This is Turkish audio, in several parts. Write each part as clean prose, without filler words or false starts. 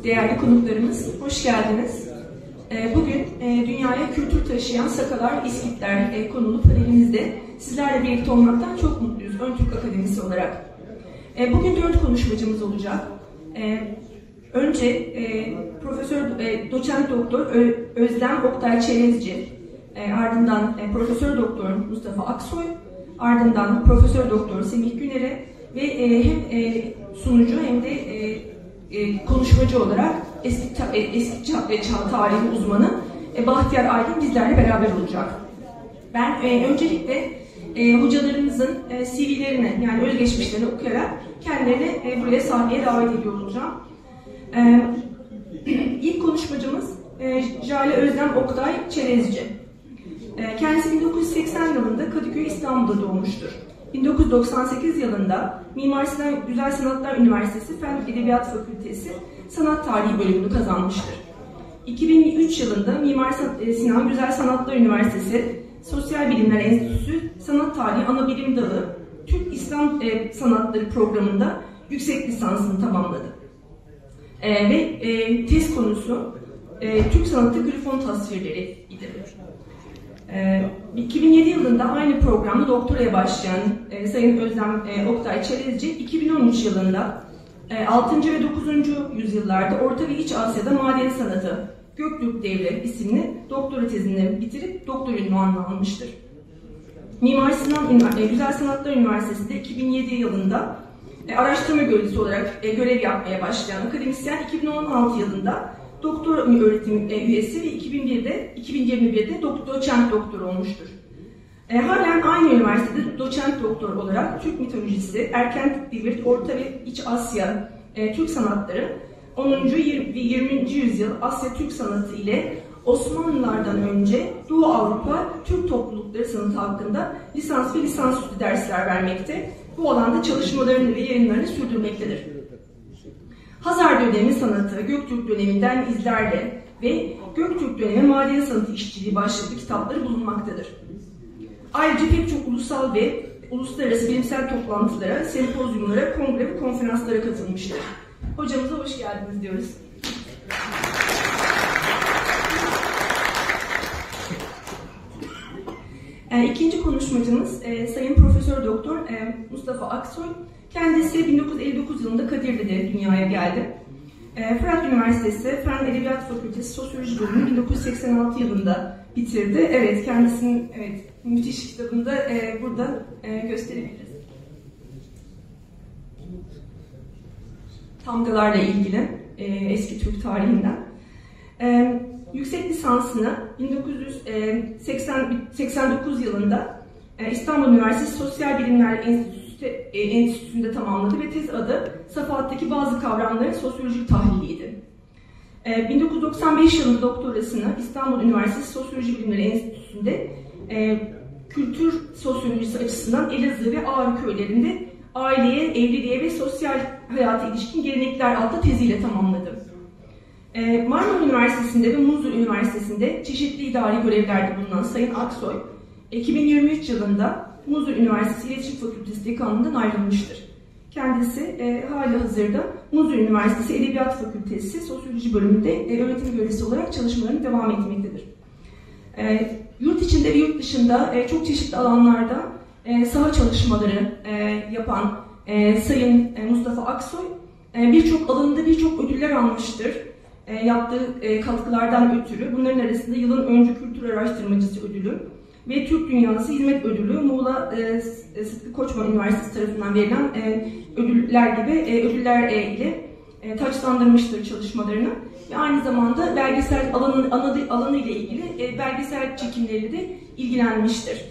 değerli konuklarımız, hoş geldiniz. Bugün dünyaya kültür taşıyan Sakalar, İskitler konulu panelimizde sizlerle birlikte olmaktan çok mutluyuz, Ön Türk Akademisi olarak. Bugün 4 konuşmacımız olacak. Önce Profesör Doçent Doktor Özlem Oktay Çerezci, ardından Profesör Doktor Mustafa Aksoy, ardından Profesör Doktor Semih Güner'e ve hem sunucu hem de konuşmacı olarak eski çağ tarihi uzmanı Bahtiyar Aydın bizlerle beraber olacak. Ben öncelikle hocalarımızın CV'lerini, yani özgeçmişlerini okuyarak kendilerini buraya sahneye davet ediyor olacağım. İlk konuşmacımız Jale Özlem Oktay Çerezci. Kendisi 1980 yılında Kadıköy, İstanbul'da doğmuştur. 1998 yılında Mimar Sinan Güzel Sanatlar Üniversitesi Fen Edebiyat Fakültesi Sanat Tarihi bölümünü kazanmıştır. 2003 yılında Mimar Sinan Güzel Sanatlar Üniversitesi Sosyal Bilimler Enstitüsü Sanat Tarihi Anabilim Dalı Türk İslam Sanatları programında yüksek lisansını tamamladı. Ve tez konusu Türk sanatı grafon tasvirleri idi. 2007 yılında aynı programda doktoraya başlayan Sayın Özlem Oktay Çerezci, 2013 yılında 6. ve 9. yüzyıllarda Orta ve İç Asya'da maden sanatı Göktürk Devri isimli doktora tezini bitirip doktor ünvanını almıştır. Mimar Sinan Güzel Sanatlar Üniversitesi'nde 2007 yılında araştırma görevlisi olarak görev yapmaya başlayan akademisyen 2016 yılında doktor öğretim üyesi ve 2021'de doçent doktor olmuştur. Halen aynı üniversitede doçent doktor olarak Türk mitolojisi, erken devir, Orta ve İç Asya Türk sanatları, 10. ve 20. yüzyıl Asya Türk sanatı ile Osmanlılardan önce Doğu Avrupa Türk toplulukları sanatı hakkında lisans ve lisansüstü dersler vermekte, bu alanda çalışmalarını ve yayınlarını sürdürmektedir. Hazar dönemi sanatı, Göktürk döneminden izlerle ve Göktürk dönemi maden sanatı işçiliği başlıklı kitapları bulunmaktadır. Ayrıca pek çok ulusal ve uluslararası bilimsel toplantılara, sempozyumlara, kongre ve konferanslara katılmıştır. Hocamıza hoş geldiniz diyoruz. İkinci konuşmacımız Sayın Profesör Doktor Mustafa Aksoy. Kendisi 1959 yılında Kadirli'de dünyaya geldi. Fırat Üniversitesi Fen Edebiyat Fakültesi Sosyoloji bölümünü 1986 yılında bitirdi. Evet, kendisinin müthiş kitabını da burada gösterebiliriz. Tamgalarla ilgili eski Türk tarihinden. Yüksek lisansını 1989 yılında İstanbul Üniversitesi Sosyal Bilimler Enstitüsü'nde tamamladı ve tez adı Safahat'taki bazı kavramların sosyolojik tahliliydi. 1995 yılında doktorasını İstanbul Üniversitesi Sosyoloji Bilimleri Enstitüsü'nde kültür sosyolojisi açısından Elazığ ve Ağrı köylerinde aileye, evliliğe ve sosyal hayata ilişkin gelenekler adlı teziyle tamamladı. Marmara Üniversitesi'nde ve Muzur Üniversitesi'nde çeşitli idari görevlerde bulunan Sayın Aksoy, 2023 yılında Muzur Üniversitesi İletişim Fakültesi dekanlığından ayrılmıştır. Kendisi halihazırda Muzur Üniversitesi Edebiyat Fakültesi Sosyoloji bölümünde öğretim görevlisi olarak çalışmalarını devam etmektedir. Yurt içinde ve yurt dışında çok çeşitli alanlarda saha çalışmaları yapan Sayın Mustafa Aksoy, birçok alanında birçok ödüller almıştır. Yaptığı katkılardan ötürü bunların arasında yılın öncü kültür araştırmacısı ödülü ve Türk Dünyası Hizmet Ödülü Muğla Sıtkı Koçman Üniversitesi tarafından verilen ödüller gibi ödüller ile taçlandırmıştır çalışmalarını ve aynı zamanda belgesel alanı ile ilgili belgesel çekimleriyle de ilgilenmiştir.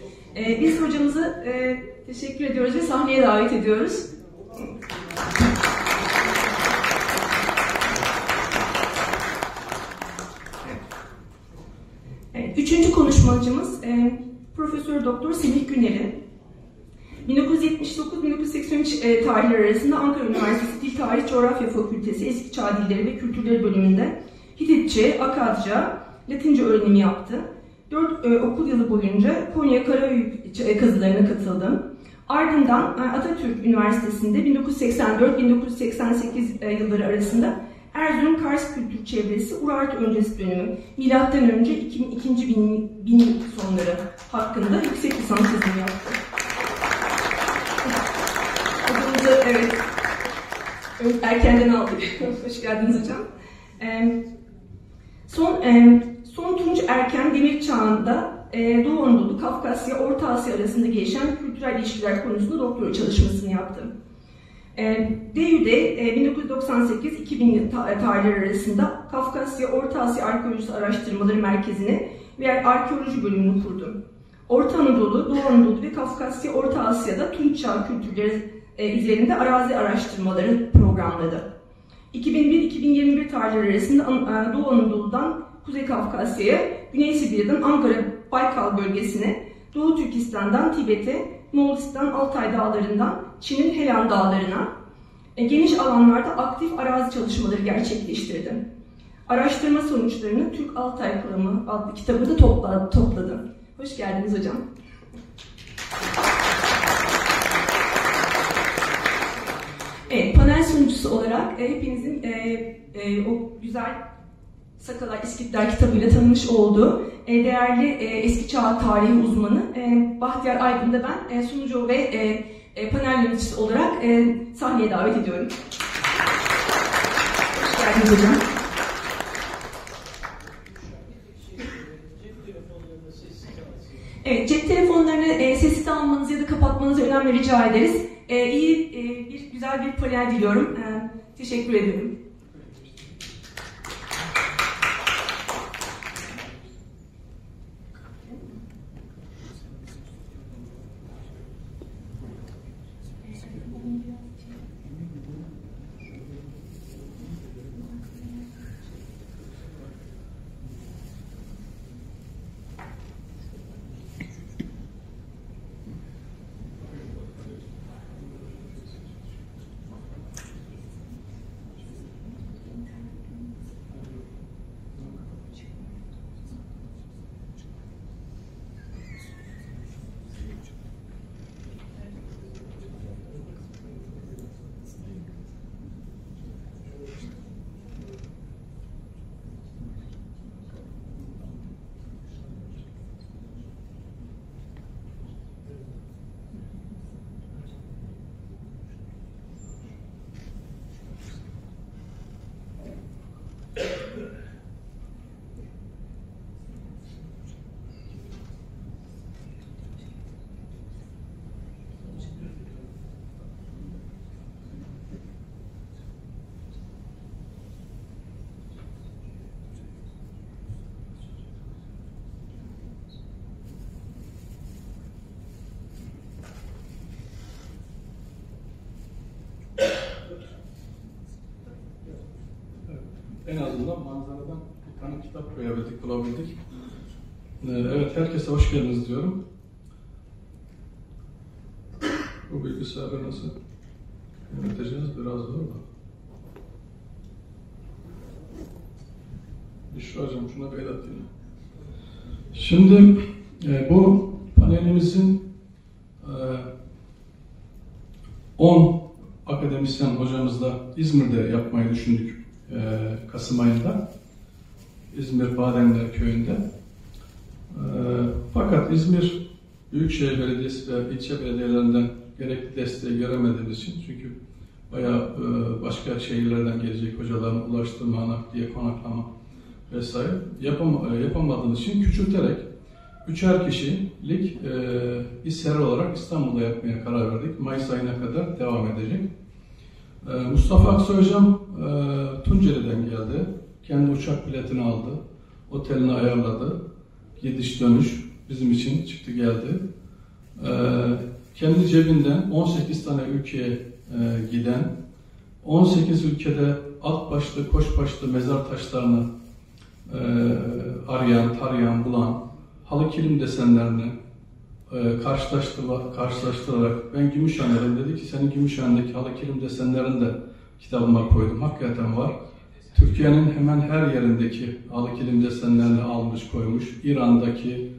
Biz hocamızı teşekkür ediyoruz ve sahneye davet ediyoruz. Üçüncü konuşmacımız Profesör Doktor Semih Güner'i. 1979-1983 tarihleri arasında Ankara Üniversitesi Dil Tarih Coğrafya Fakültesi Eski Çağ Dilleri ve Kültürleri bölümünde Hititçe, Akadca, Latince öğrenimi yaptı. 4 okul yılı boyunca Konya Karahöyük kazılarına katıldı. Ardından Atatürk Üniversitesi'nde 1984-1988 yılları arasında Erzurum Kars Kültür Çevresi Urartu öncesi dönemi, milattan önce 2002. bin sonları hakkında yüksek lisans tezini yaptı. Adınızı evet, erkenden aldık. Hoş geldiniz hocam. Son Tunç Erken Demir Çağı'nda Doğu Anadolu, Kafkasya, Orta Asya arasında gelişen kültürel ilişkiler konusunda doktora çalışmasını yaptı. DÜ'de 1998-2000 tarihleri arasında Kafkasya Orta Asya Arkeolojisi Araştırmaları Merkezi'ni ve arkeoloji bölümünü kurdu. Orta Anadolu, Doğu Anadolu ve Kafkasya Orta Asya'da Tunç Çağı kültürleri üzerinde arazi araştırmaları programladı. 2001-2021 tarihleri arasında Doğu Anadolu'dan Kuzey Kafkasya'ya, Güney Sibirya'dan Ankara-Baykal bölgesine, Doğu Türkistan'dan Tibet'e, Moğolistan Altay Dağları'ndan Çin'in Helan Dağları'na geniş alanlarda aktif arazi çalışmaları gerçekleştirdi. Araştırma sonuçlarını Türk Altay Kuramı adlı kitabı da topladı. Hoş geldiniz hocam. Evet, panel sunucusu olarak hepinizin o güzel Sakalar İskitler kitabıyla tanımış olduğu değerli eski çağ tarihi uzmanı Bahtiyar Aydın'ı da ben sunucu ve panel yöneticisi olarak sahneye davet ediyorum. Hoş geldiniz hocam. Evet, cep telefonlarını sessiz almanızı ya da kapatmanızı önemli rica ederiz. Güzel bir panel diliyorum. Teşekkür ederim. En azından manzaradan bir tane kitap koyabildik, bulabildik. Evet, herkese hoş geldiniz diyorum. Bu bilgisayarı nasıl yöneteceğiz? Biraz zor da. Büşra hocam, şuna bir el at yine. Şimdi bu panelimizin 10 akademisyen hocamızla İzmir'de yapmayı düşündük. Kasım ayında İzmir Bademler Köyü'nde. Fakat İzmir Büyükşehir Belediyesi ve ilçe belediyelerinden gerekli desteği göremediğimiz için, çünkü bayağı başka şehirlerden gelecek hocaların ulaştırma, nakliye, konaklama vesaire yapamadığımız için küçülterek 3'er kişilik iş seri olarak İstanbul'da yapmaya karar verdik. Mayıs ayına kadar devam edecek. Mustafa Aksoy hocam Tunceli'den geldi. Kendi uçak biletini aldı. Otelini ayarladı. Gidiş dönüş bizim için çıktı geldi. Kendi cebinden 18 tane ülkeye giden, 18 ülkede alt başlı, koş başlı mezar taşlarını arayan, tarayan, bulan, halı kilim desenlerini karşılaştırarak ben Gümüşhane'deyim dedi ki senin Gümüşhane'deki halı kilim desenlerini de kitabıma koydum. Hakikaten var. Türkiye'nin hemen her yerindeki halı kilim desenlerini almış koymuş. İran'daki,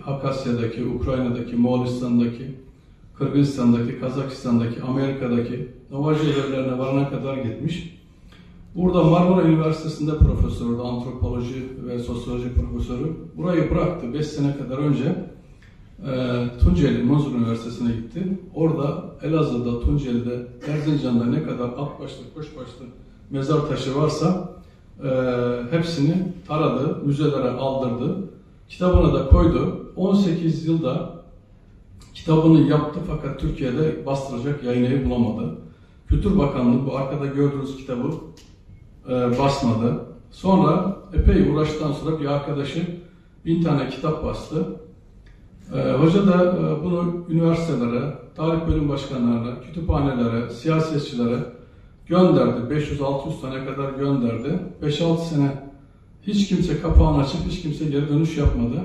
Hakasya'daki, Ukrayna'daki, Moğolistan'daki, Kırgızistan'daki, Kazakistan'daki, Amerika'daki Novaja yerlerine varana kadar gitmiş. Burada Marmara Üniversitesi'nde profesördü, antropoloji ve sosyoloji profesörü. Burayı bıraktı, 5 sene kadar önce Tunceli Muzur Üniversitesi'ne gitti. Orada Elazığ'da, Tunceli'de, Erzincan'da ne kadar at başlı, koç başlı mezar taşı varsa hepsini taradı, müzelere aldırdı. Kitabına da koydu. 18 yılda kitabını yaptı fakat Türkiye'de bastıracak yayın evi bulamadı. Kültür Bakanlığı bu arkada gördüğünüz kitabı basmadı. Sonra epey uğraştıktan sonra bir arkadaşı 1000 tane kitap bastı. Hoca da bunu üniversitelere, tarih bölüm başkanlarına, kütüphanelere, siyasetçilere gönderdi. 500-600 tane kadar gönderdi. 5-6 sene hiç kimse kapağını açıp hiç kimse geri dönüş yapmadı.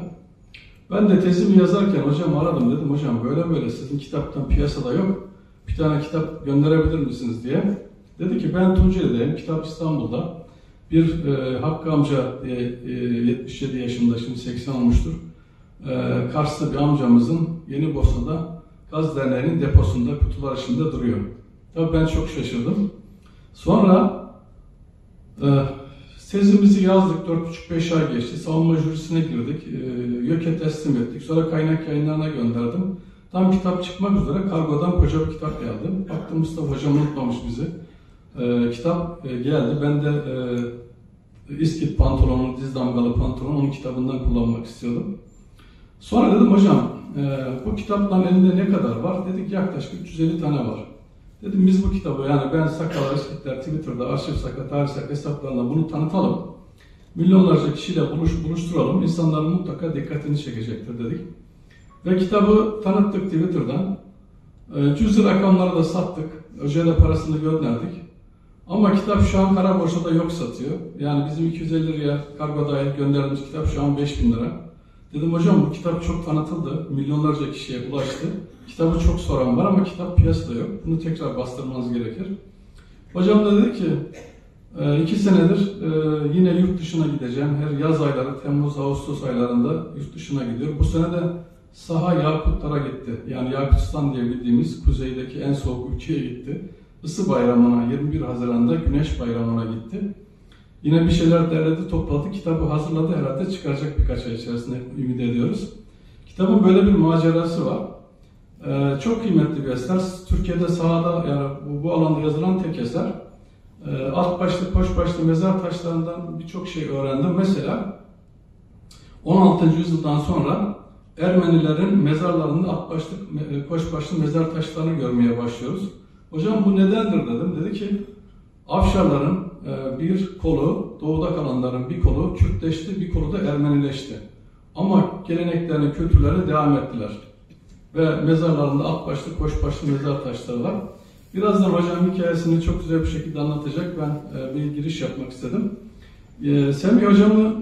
Ben de tezimi yazarken hocamı aradım, dedim hocam böyle sizin kitaptan piyasada yok. Bir tane kitap gönderebilir misiniz diye. Dedi ki ben Tunceli'deyim, kitap İstanbul'da. Bir Hakkı amca 77 yaşında, şimdi 80 olmuştur. Kars'ta bir amcamızın Yenibosna'da Gaz Derneği'nin deposunda kutular içinde duruyor. Tabii ben çok şaşırdım. Sonra tezimizi yazdık, 4,5-5 ay geçti. Savunma jürisine girdik, YÖK'e teslim ettik. Sonra kaynak yayınlarına gönderdim. Tam kitap çıkmak üzere kargodan koca bir kitap geldi. Baktım Mustafa Hocam unutmamış bizi. Kitap geldi. Ben de İskit pantolonu, diz damgalı pantolonu onun kitabından kullanmak istiyordum. Sonra dedim hocam bu kitaptan elinde ne kadar var? Dedik yaklaşık 350 tane var. Dedim biz bu kitabı, yani ben Sakal Eskitler Twitter'da, Arşiv Sakal, Tarih Sakal hesaplarında bunu tanıtalım. Milyonlarca kişiyle buluşturalım. İnsanların mutlaka dikkatini çekecektir dedik. Ve kitabı tanıttık Twitter'dan. Cüzi rakamları da sattık. Hocaya da parasını gönderdik. Ama kitap şu an kara borsada yok satıyor. Yani bizim 250 liraya kargo dahil gönderdiğimiz kitap şu an 5000 lira. Dedim hocam bu kitap çok tanıtıldı. Milyonlarca kişiye ulaştı. Kitabı çok soran var ama kitap piyasada yok. Bunu tekrar bastırmanız gerekir. Hocam da dedi ki 2 senedir yine yurt dışına gideceğim. Her yaz ayları, Temmuz, Ağustos aylarında yurt dışına gidiyor. Bu sene de Saha Yakutlara gitti. Yani Yakutistan diye bildiğimiz kuzeydeki en soğuk ülkeye gitti. Isı bayramına, 21 Haziran'da Güneş bayramına gitti. Yine bir şeyler derledi, topladı, kitabı hazırladı, herhalde çıkaracak birkaç ay içerisinde ümit ediyoruz. Kitabın böyle bir macerası var. Çok kıymetli bir eser. Türkiye'de sahada, yani bu alanda yazılan tek eser. Alt başlı, koç başlı mezar taşlarından birçok şey öğrendim. Mesela 16. yüzyıldan sonra Ermenilerin mezarlarında alt başlı, koç başlı mezar taşlarını görmeye başlıyoruz. Hocam bu nedendir dedim. Dedi ki Afşarların bir kolu, doğuda kalanların bir kolu Kürtleşti, bir kolu da Ermenileşti. Ama geleneklerini, kültürlerini devam ettiler. Ve mezarlarında alt başlı, koç başlı mezar taşları var. Birazdan hocam hikayesini çok güzel bir şekilde anlatacak. Ben bir giriş yapmak istedim. Semih hocamı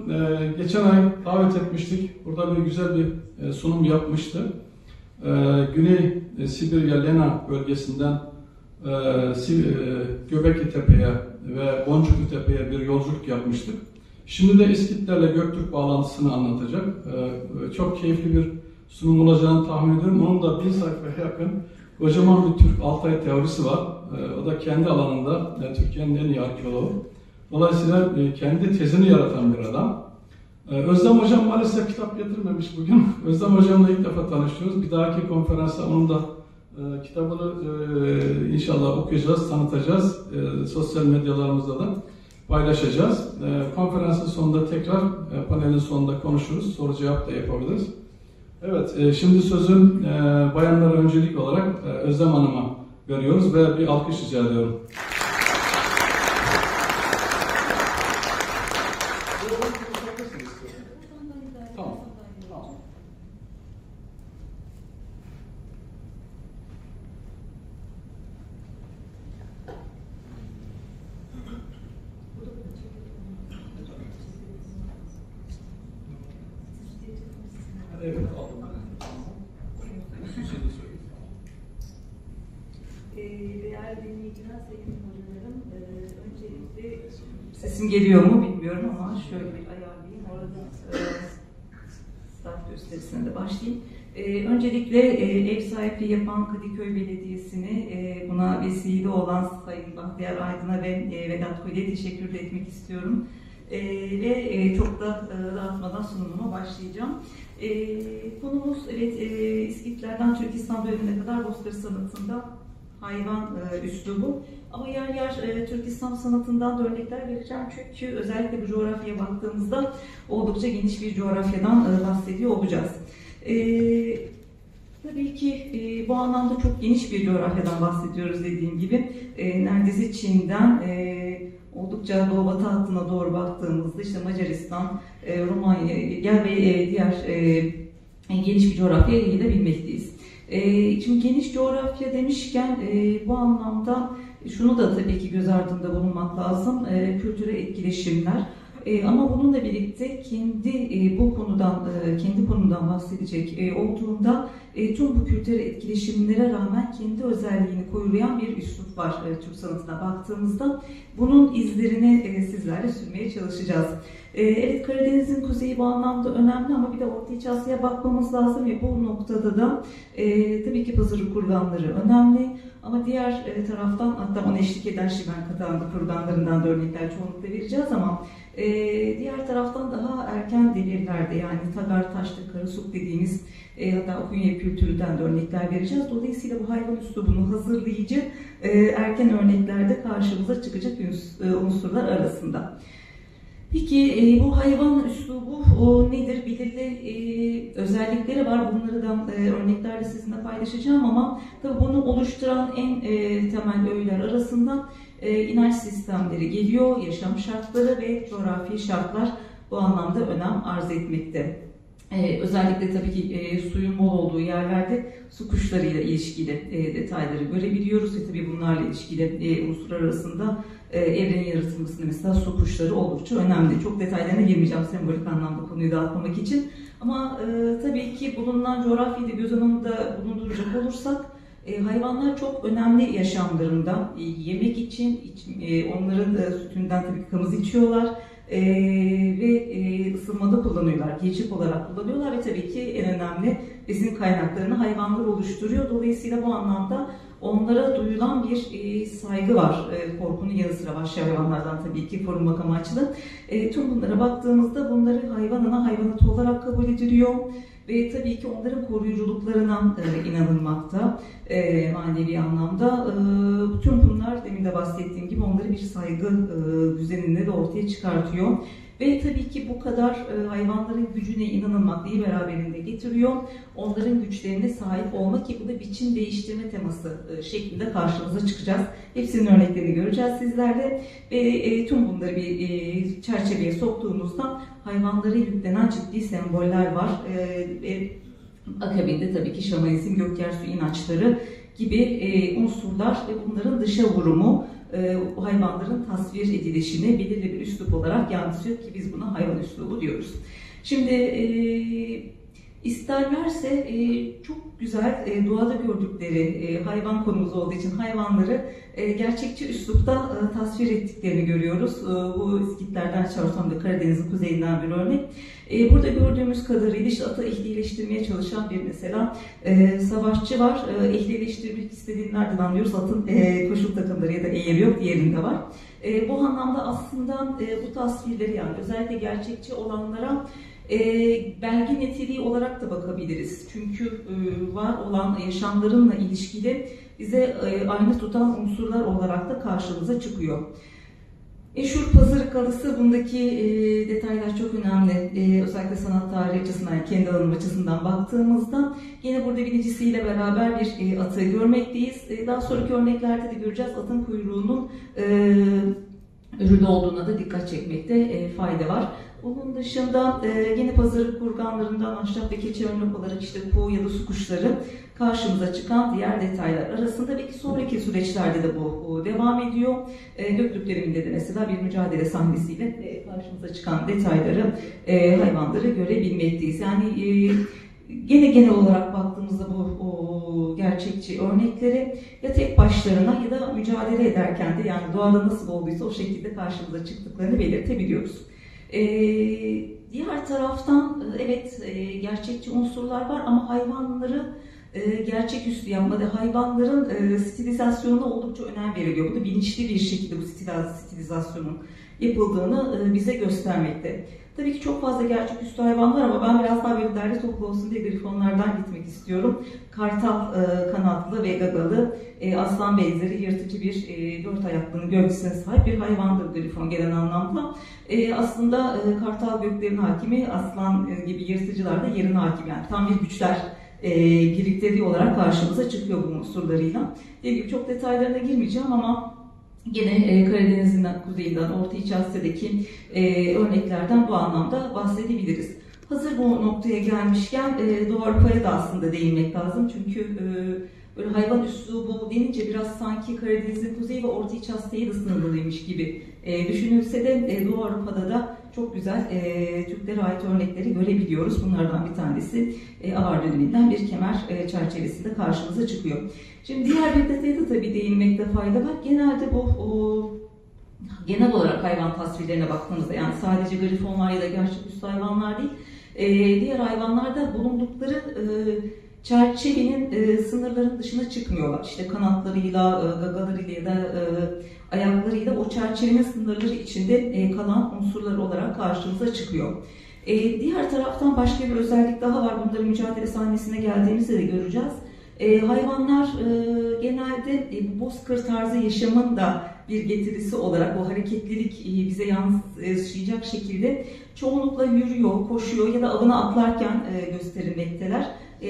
geçen ay davet etmiştik. Burada bir güzel bir sunum yapmıştı. Güney Sibirya Lena bölgesinden Göbekli Tepe'ye ve Boncuklu Tepe'ye bir yolculuk yapmıştık. Şimdi de İskitlerle Göktürk bağlantısını anlatacak. Çok keyifli bir sunum olacağını tahmin ediyorum. Onun da 1000 sayfaya yakın kocaman bir Türk Altay teorisi var. O da kendi alanında Türkiye'nin en iyi arkeoloğu. Dolayısıyla kendi tezini yaratan bir adam. Özlem Hocam maalesef kitap getirmemiş bugün. Özlem Hocam'la ilk defa tanışıyoruz. Bir dahaki konferansa onun da kitabını inşallah okuyacağız, tanıtacağız. Sosyal medyalarımızda da paylaşacağız. Konferansın sonunda tekrar panelin sonunda konuşuruz. Soru cevap da yapabiliriz. Evet, şimdi sözün bayanlara öncelik olarak Özlem Hanım'a veriyoruz ve bir alkış rica ediyorum. Değerli dinleyiciler, sevgili hocalarım, öncelikle sesim geliyor mu bilmiyorum ama şöyle bir ayarlayayım. Orada start gösterisine de başlayayım. Öncelikle ev sahipliği yapan Kadıköy Belediyesi'ni buna vesile olan Sayın Bahtiyar Aydın'a ve Vedat Koyle'ye teşekkür etmek istiyorum. Ve çok da dağıtmadan sunumuma başlayacağım. Konumuz İskitler'den Türk İslam dönemine kadar Bozkır sanatında hayvan üslubu. Ama yer yer Türk İslam sanatından da örnekler vereceğim. Çünkü özellikle bu coğrafyaya baktığımızda oldukça geniş bir coğrafyadan bahsediyor olacağız. Tabii ki bu anlamda çok geniş bir coğrafyadan bahsediyoruz dediğim gibi. Neredeyse Çin'den oldukça doğu batı hattına doğru baktığımızda işte Macaristan, Romanya ve diğer geniş bir coğrafyaya gidebilmekteyiz. Şimdi geniş coğrafya demişken bu anlamda şunu da tabii ki göz ardında bulunmak lazım. Kültürel etkileşimler. Ama bununla birlikte kendi konumdan bahsedecek olduğunda tüm bu kültürel etkileşimlere rağmen kendi özelliğini koruyan bir üslup var Türk sanatına baktığımızda. Bunun izlerini sizlerle sürmeye çalışacağız. Evet, Karadeniz'in kuzeyi bu anlamda önemli ama bir de Orta İç Asya'ya bakmamız lazım ve bu noktada da tabii ki pazarı kurganları önemli. Ama diğer taraftan hatta ona eşlik eden Şiben Katağı'nda kurganlarından da örnekler çoğunlukla vereceğiz ama diğer taraftan daha erken devirlerde yani Tagar, Taşlı, Karasuk dediğimiz hatta Okunye kültüründen de örnekler vereceğiz. Dolayısıyla bu hayvan üslubunu hazırlayıcı erken örneklerde karşımıza çıkacak unsurlar arasında. Peki bu hayvan üslubu nedir? Belirli özellikleri var. Bunları da örneklerle sizinle paylaşacağım ama tabii bunu oluşturan en temel öğeler arasında inanç sistemleri geliyor, yaşam şartları ve coğrafi şartlar bu anlamda önem arz etmekte. Özellikle tabii ki suyun bol olduğu yerlerde su kuşlarıyla ilişkili detayları görebiliyoruz ve tabii bunlarla ilişkili unsurlar arasında evrenin yaratılmasında mesela su kuşları oldukça önemli. Çok detaylarına girmeyeceğim sembolik anlamda konuyu dağıtmamak için. Ama tabii ki bulunan coğrafyayı da göz önünde bulunduracak olursak hayvanlar çok önemli yaşamlarında. Yemek için onların sütünden tabii kanımızı içiyorlar. Ve ısınmada kullanıyorlar, yiyecek olarak kullanıyorlar ve tabii ki en önemli besin kaynaklarını hayvanlar oluşturuyor. Dolayısıyla bu anlamda onlara duyulan bir saygı var. Korkunun yanı sıra vahşi hayvanlardan tabii ki korunmak amaçlı. Tüm bunlara baktığımızda bunları hayvanat olarak kabul ediliyor. Ve tabii ki onların koruyuculuklarına inanılmakta manevi anlamda. Tüm bunlar demin de bahsettiğim gibi onları bir saygı düzeninde de ortaya çıkartıyor. Ve tabii ki bu kadar hayvanların gücüne inanılmak neyi beraberinde getiriyor? Onların güçlerine sahip olmak ki bu da biçim değiştirme teması şeklinde karşımıza çıkacağız. Hepsinin örneklerini göreceğiz sizlerle. Ve tüm bunları bir çerçeveye soktuğumuzda hayvanlara yüklenen ciddi semboller var. Akabinde tabii ki şamanizm, gökyerüstü inançları gibi unsurlar ve bunların dışa vurumu hayvanların tasvir edilişine belirli bir üslup olarak yansıyor ki biz buna hayvan üslubu diyoruz. Şimdi isterlerse çok güzel doğada gördükleri hayvan konumuz olduğu için hayvanları gerçekçi üslupta tasvir ettiklerini görüyoruz. Bu İskitler'den Çarşamba Karadeniz'in kuzeyinden bir örnek. Burada gördüğümüz kadarıyla işte atı ehlileştirmeye çalışan bir mesela savaşçı var. Ehlileştirmek istediğini nereden anlıyoruz? Atın koşul takımları ya da eğri yok, diğerinde var. Bu anlamda aslında bu tasvirleri yani özellikle gerçekçi olanlara belge niteliği olarak da bakabiliriz. Çünkü var olan yaşamlarınla ilişkili bize aynı tutan unsurlar olarak da karşımıza çıkıyor. Meşhur Pazarık Alısı, bundaki detaylar çok önemli. Özellikle sanat tarihi açısından, yani kendi alanım açısından baktığımızda yine burada binicisiyle beraber bir atı görmekteyiz. Daha sonraki örneklerde de göreceğiz atın kuyruğunun ürünü olduğuna da dikkat çekmekte fayda var. Onun dışında yine pazarı kurganlarından ahşap ve keçi örnek olarak işte kuğu ya da su kuşları karşımıza çıkan diğer detaylar arasında ve sonraki süreçlerde de bu devam ediyor. Göktürk döneminde de mesela bir mücadele sahnesiyle karşımıza çıkan detayları, hayvanları görebilmekteyiz. Yani gene genel olarak baktığımızda bu gerçekçi örnekleri ya tek başlarına ya da mücadele ederken de yani doğada nasıl olduysa o şekilde karşımıza çıktıklarını belirtebiliyoruz. Diğer taraftan evet gerçekçi unsurlar var ama hayvanları gerçeküstü yapmada hayvanların stilizasyonuna oldukça önem veriliyor. Bu da bilinçli bir şekilde bu stilizasyonun yapıldığını bize göstermekte. Tabii ki çok fazla gerçeküstü hayvan var ama ben biraz daha böyle derli toplu olsun diye grifonlardan gitmek istiyorum. Kartal kanatlı ve gagalı, aslan benzeri yırtıcı bir dört ayaklının gövdesine sahip bir hayvandır grifon genel anlamda. Aslında kartal göklerin hakimi, aslan gibi yırtıcılar da yerin hakimi. Yani tam bir güçler birlikteliği olarak karşımıza çıkıyor bu unsurlarıyla. Dediğim gibi çok detaylarına girmeyeceğim ama gene Karadeniz'in kuzeyinden Orta İç Asya'daki örneklerden bu anlamda bahsedebiliriz. Hazır bu noktaya gelmişken Doğu Avrupa'ya da aslında değinmek lazım. Çünkü böyle hayvan üslubu denince biraz sanki Karadeniz'in kuzeyi ve Orta İç Asya'yı da sınırlıymış gibi düşünülse de Doğu Avrupa'da da çok güzel Türklere ait örnekleri görebiliyoruz. Bunlardan bir tanesi Avar döneminden bir kemer çerçevesinde karşımıza çıkıyor. Şimdi diğer bir detaya da tabii değinmekte fayda var. Genelde bu genel olarak hayvan tasvirlerine baktığımızda yani sadece grifonlar ya da gerçeküstü hayvanlar değil, diğer hayvanlarda bulundukları çerçevenin sınırların dışına çıkmıyorlar. İşte kanatlarıyla, gagalarıyla ya da ayaklarıyla o çerçevenin sınırları içinde kalan unsurlar olarak karşımıza çıkıyor. Diğer taraftan başka bir özellik daha var. Bunların mücadele sahnesine geldiğimizde de göreceğiz. Hayvanlar genelde bozkır tarzı yaşamın da bir getirisi olarak o hareketlilik bize yansıyacak şekilde çoğunlukla yürüyor, koşuyor ya da avına atlarken gösterilmekteler.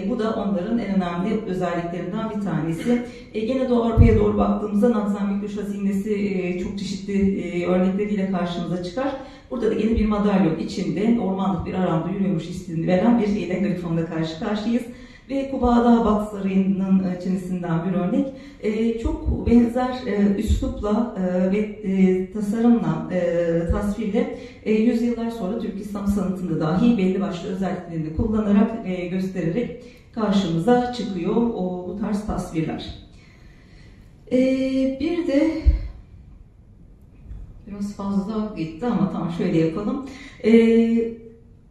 Bu da onların en önemli özelliklerinden bir tanesi. Gene Doğu Avrupa'ya doğru baktığımızda Nakzambikluş hazinesi çok çeşitli örnekleriyle karşımıza çıkar. Burada da yine bir madalyon içinde ormanlık bir aramda yürüyormuş hissini veren bir grifonla karşı karşıyayız. Ve Kubadağ Bat Sarayı'nın çinisinden bir örnek. Çok benzer üslupla ve tasarımla, tasvirle yüzyıllar sonra Türk İslam sanatında dahi belli başlı özelliklerini kullanarak, göstererek karşımıza çıkıyor bu tarz tasvirler. Bir de biraz fazla gitti ama tam şöyle yapalım.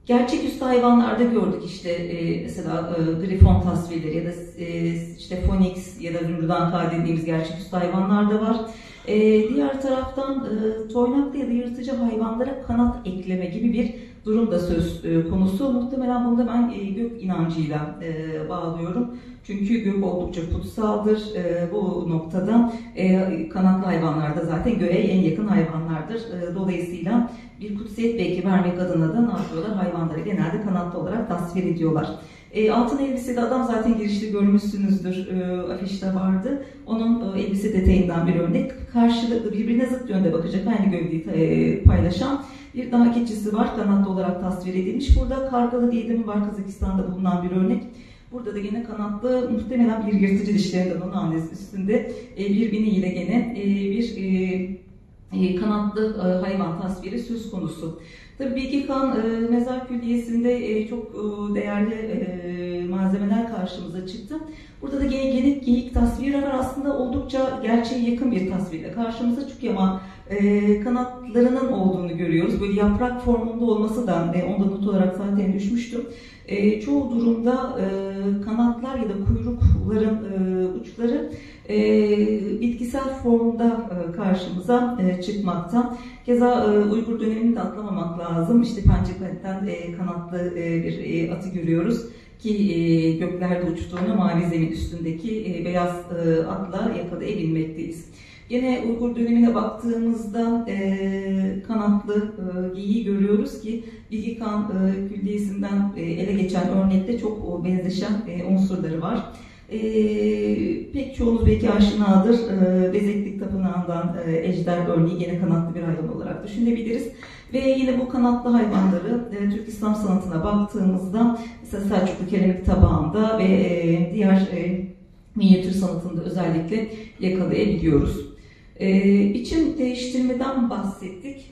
Gerçeküstü hayvanlarda gördük işte mesela grifon tasvirleri ya da işte Phoenix ya da Zümrüdanka dediğimiz gerçeküstü hayvanlar da var. Diğer taraftan toynaklı ya da yırtıcı hayvanlara kanat ekleme gibi bir durum da söz konusu. Muhtemelen bunu da ben gök inancıyla bağlıyorum. Çünkü gök oldukça kutsaldır. Bu noktada kanatlı hayvanlar da zaten göğe en yakın hayvanlardır. Dolayısıyla bir kutsiyet belki vermek adına da ne yapıyorlar? Hayvanları genelde kanatlı olarak tasvir ediyorlar. Altın elbiseli adam zaten girişte görmüşsünüzdür, afişte vardı. Onun elbise detayından bir örnek. Karşılıklı birbirine zıt yönde bakacak aynı gövdeyi paylaşan bir dağ keçisi var. Kanatlı olarak tasvir edilmiş. Burada kargalı diyedemi var, Kazakistan'da bulunan bir örnek. Burada da yine kanatlı, muhtemelen bir yırtıcı dişlerinden onun annesi üstünde bir biniyle gene bir kanatlı hayvan tasviri söz konusu. Tabii Bilgi Kağan Mezar Külliyesi'nde çok değerli malzemeler karşımıza çıktı. Burada da geyik tasviri var. Aslında oldukça gerçeğe yakın bir tasvirle karşımıza çıkıyor ama kanatlarının olduğunu görüyoruz. Böyle yaprak formunda olması da ondan not olarak zaten düşmüştüm. Çoğu durumda kanatlar ya da kuyrukların uçları bitkisel formda karşımıza çıkmakta. Keza Uygur dönemini de atlamamak lazım. İşte Pençekent'ten kanatlı bir atı görüyoruz ki göklerde uçtuğunu mavi zemin üstündeki beyaz atla yakalayabilmekteyiz. Yine Uygur dönemine baktığımızda kanatlı geyiği görüyoruz ki Bilgi Kağan Külliyesi'nden ele geçen örnekte çok benzeşen unsurları var. Pek çoğunuz belki aşinadır. Bezeklik Tapınağı'ndan ejder örneği yine kanatlı bir hayvan olarak düşünebiliriz. Ve yine bu kanatlı hayvanları Türk İslam sanatına baktığımızda mesela Selçuklu keramik tabağında ve diğer minyatür sanatında özellikle yakalayabiliyoruz. Biçim değiştirmeden bahsettik.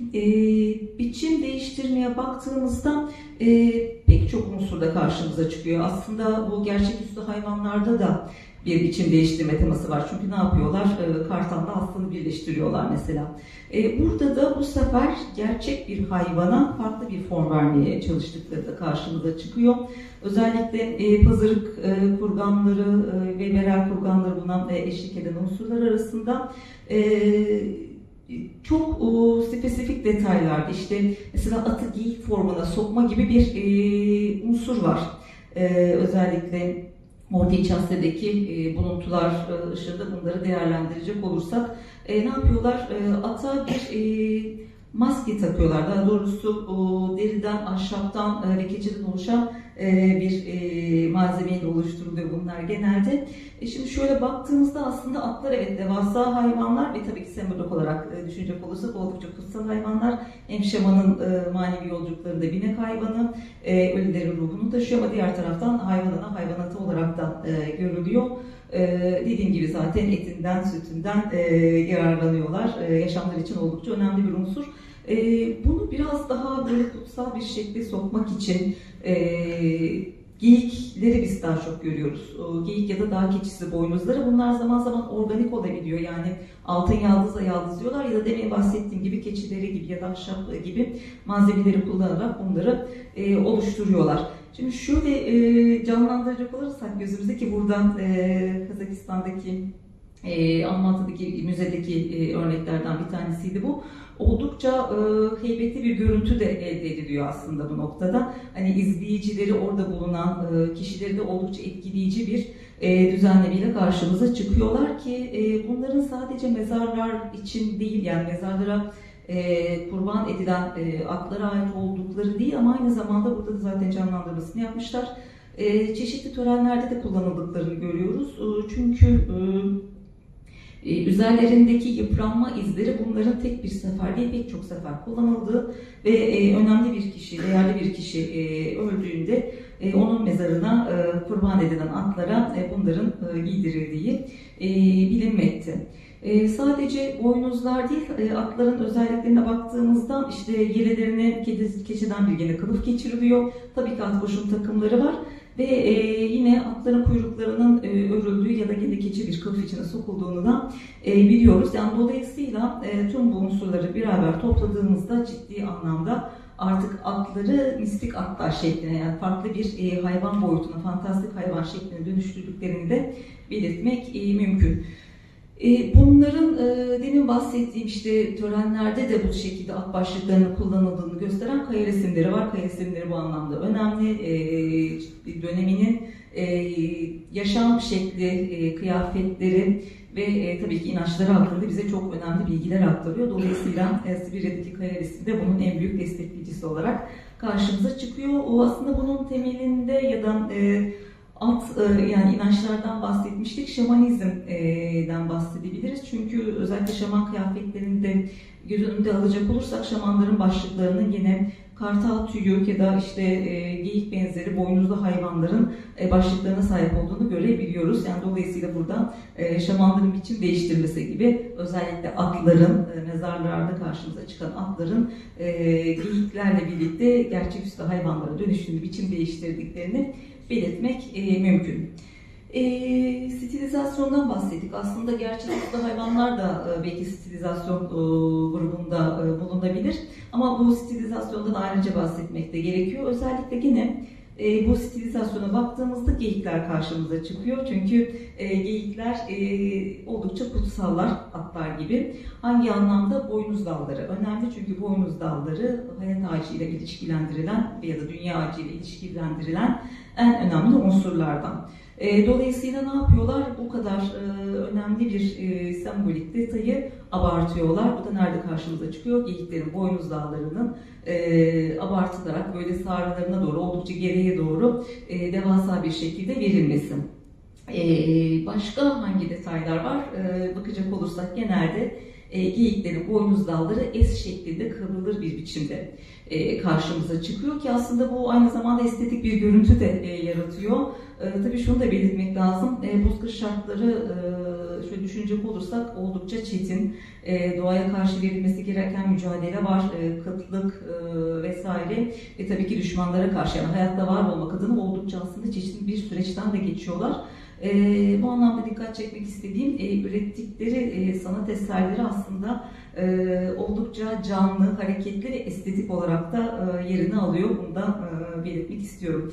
Biçim değiştirmeye baktığımızda pek çok unsur da karşımıza çıkıyor. Aslında bu gerçeküstü hayvanlarda da bir biçim değiştirme teması var. Çünkü ne yapıyorlar? Kartal'la aslanı birleştiriyorlar mesela. Burada da bu sefer gerçek bir hayvana farklı bir form vermeye çalıştıkları da karşımıza çıkıyor. Özellikle pazarık kurganları ve yerel kurganları buna eşlik eden unsurlar arasında çok spesifik detaylar, işte mesela atı geyik formuna sokma gibi bir unsur var. Özellikle Orta İç Asya'daki buluntular ışığında bunları değerlendirecek olursak ne yapıyorlar? Ata bir maske takıyorlar. Daha doğrusu deriden, ahşaptan ve keçiden oluşan bir malzemeyle oluşturuluyor bunlar genelde. Şimdi şöyle baktığımızda aslında atlar evet devasa hayvanlar ve tabii ki sembolik olarak düşünecek olursak oldukça kutsal hayvanlar. Hem şamanın manevi yolculuklarında binek hayvanı, ölülerin ruhunu taşıyor ama diğer taraftan hayvanına hayvanatı olarak da görülüyor. Dediğim gibi zaten etinden, sütünden yararlanıyorlar. Yaşamları için oldukça önemli bir unsur. Bunu biraz daha böyle kutsal bir şekilde sokmak için geyikleri biz daha çok görüyoruz. Geyik ya da dağ keçisi boynuzları, bunlar zaman zaman organik olabiliyor. Yani altın yaldızla yaldızlıyorlar ya da demin bahsettiğim gibi keçileri gibi ya da ahşap gibi malzemeleri kullanarak bunları oluşturuyorlar. Şimdi şöyle canlandıracak olursak gözümüzde ki buradan Kazakistan'daki Almatı'daki müzedeki örneklerden bir tanesiydi bu. Oldukça heybetli bir görüntü de elde ediliyor aslında bu noktada. Hani izleyicileri, orada bulunan kişileri de oldukça etkileyici bir düzenlemeyle karşımıza çıkıyorlar ki bunların sadece mezarlar için değil, yani mezarlara kurban edilen atlara ait oldukları değil ama aynı zamanda burada da zaten canlandırmasını yapmışlar. Çeşitli törenlerde de kullanıldıklarını görüyoruz. Çünkü üzerlerindeki yıpranma izleri bunların tek bir sefer değil pek çok sefer kullanıldığı ve önemli bir kişi, değerli bir kişi öldüğünde onun mezarına kurban edilen atlara bunların giydirildiği bilinmekte. Sadece boynuzlar değil, atların özelliklerine baktığımızda işte yelelerine keçiden bir gene kılıf geçiriliyor. Tabii ki at koşum takımları var. Ve yine atların kuyruklarının örüldüğü ya da yine keçi bir kılıf içine sokulduğunu da biliyoruz. Yani dolayısıyla tüm bu unsurları beraber topladığımızda ciddi anlamda artık atları mistik atlar şekline, yani farklı bir hayvan boyutuna, fantastik hayvan şekline dönüştürdüklerini de belirtmek mümkün. Bunların demin bahsettiğim işte törenlerde de bu şekilde at başlıklarının kullanıldığını gösteren kaya resimleri var. Kaya resimleri bu anlamda önemli. Döneminin yaşam şekli, kıyafetleri ve tabii ki inançları hakkında bize çok önemli bilgiler aktarıyor. Dolayısıyla Sibirya'daki kaya resmi de bunun en büyük destekleyicisi olarak karşımıza çıkıyor. O aslında bunun temelinde ya da yani inançlardan bahsetmiştik, şamanizmden bahsedebiliriz. Çünkü özellikle şaman kıyafetlerinde göz önünde alacak olursak şamanların başlıklarının yine kartal tüyü ya da işte geyik benzeri boynuzlu hayvanların başlıklarına sahip olduğunu görebiliyoruz. Yani dolayısıyla burada şamanların biçim değiştirmesi gibi özellikle atların, mezarlarda karşımıza çıkan atların geyiklerle birlikte gerçeküstü hayvanlara dönüştüğünü, biçim değiştirdiklerini belirtmek mümkün. Stilizasyondan bahsettik. Aslında gerçeküstü hayvanlar da belki stilizasyon grubunda bulunabilir. Ama bu stilizasyondan ayrıca bahsetmek de gerekiyor. Özellikle yine bu stilizasyona baktığımızda geyikler karşımıza çıkıyor. Çünkü geyikler oldukça kutsallar atlar gibi. Hangi anlamda? Boynuz dalları önemli. Çünkü boynuz dalları hayat ağacıyla ilişkilendirilen ya da dünya ağacıyla ilişkilendirilen en önemli unsurlardan. Dolayısıyla ne yapıyorlar? Bu kadar önemli bir sembolik detayı abartıyorlar. Bu da nerede karşımıza çıkıyor? Geyiklerin boynuz dallarının abartılarak böyle sağrılarına doğru, oldukça geriye doğru devasa bir şekilde verilmesi. Başka hangi detaylar var? Bakacak olursak genelde geyiklerin boynuz dalları S şeklinde kıvrılır bir biçimde karşımıza çıkıyor ki aslında bu aynı zamanda estetik bir görüntü de yaratıyor. Tabii şunu da belirtmek lazım. Bozkır şartları şöyle düşünecek olursak oldukça çetin. Doğaya karşı verilmesi gereken mücadele var. Kıtlık vesaire ve tabii ki düşmanlara karşı yani hayatta var olmak adına oldukça aslında çeşitli bir süreçten de geçiyorlar. Bu anlamda dikkat çekmek istediğim ürettikleri sanat eserleri aslında oldukça canlı, hareketli ve estetik olarak da yerini alıyor. Bunu da belirtmek istiyorum.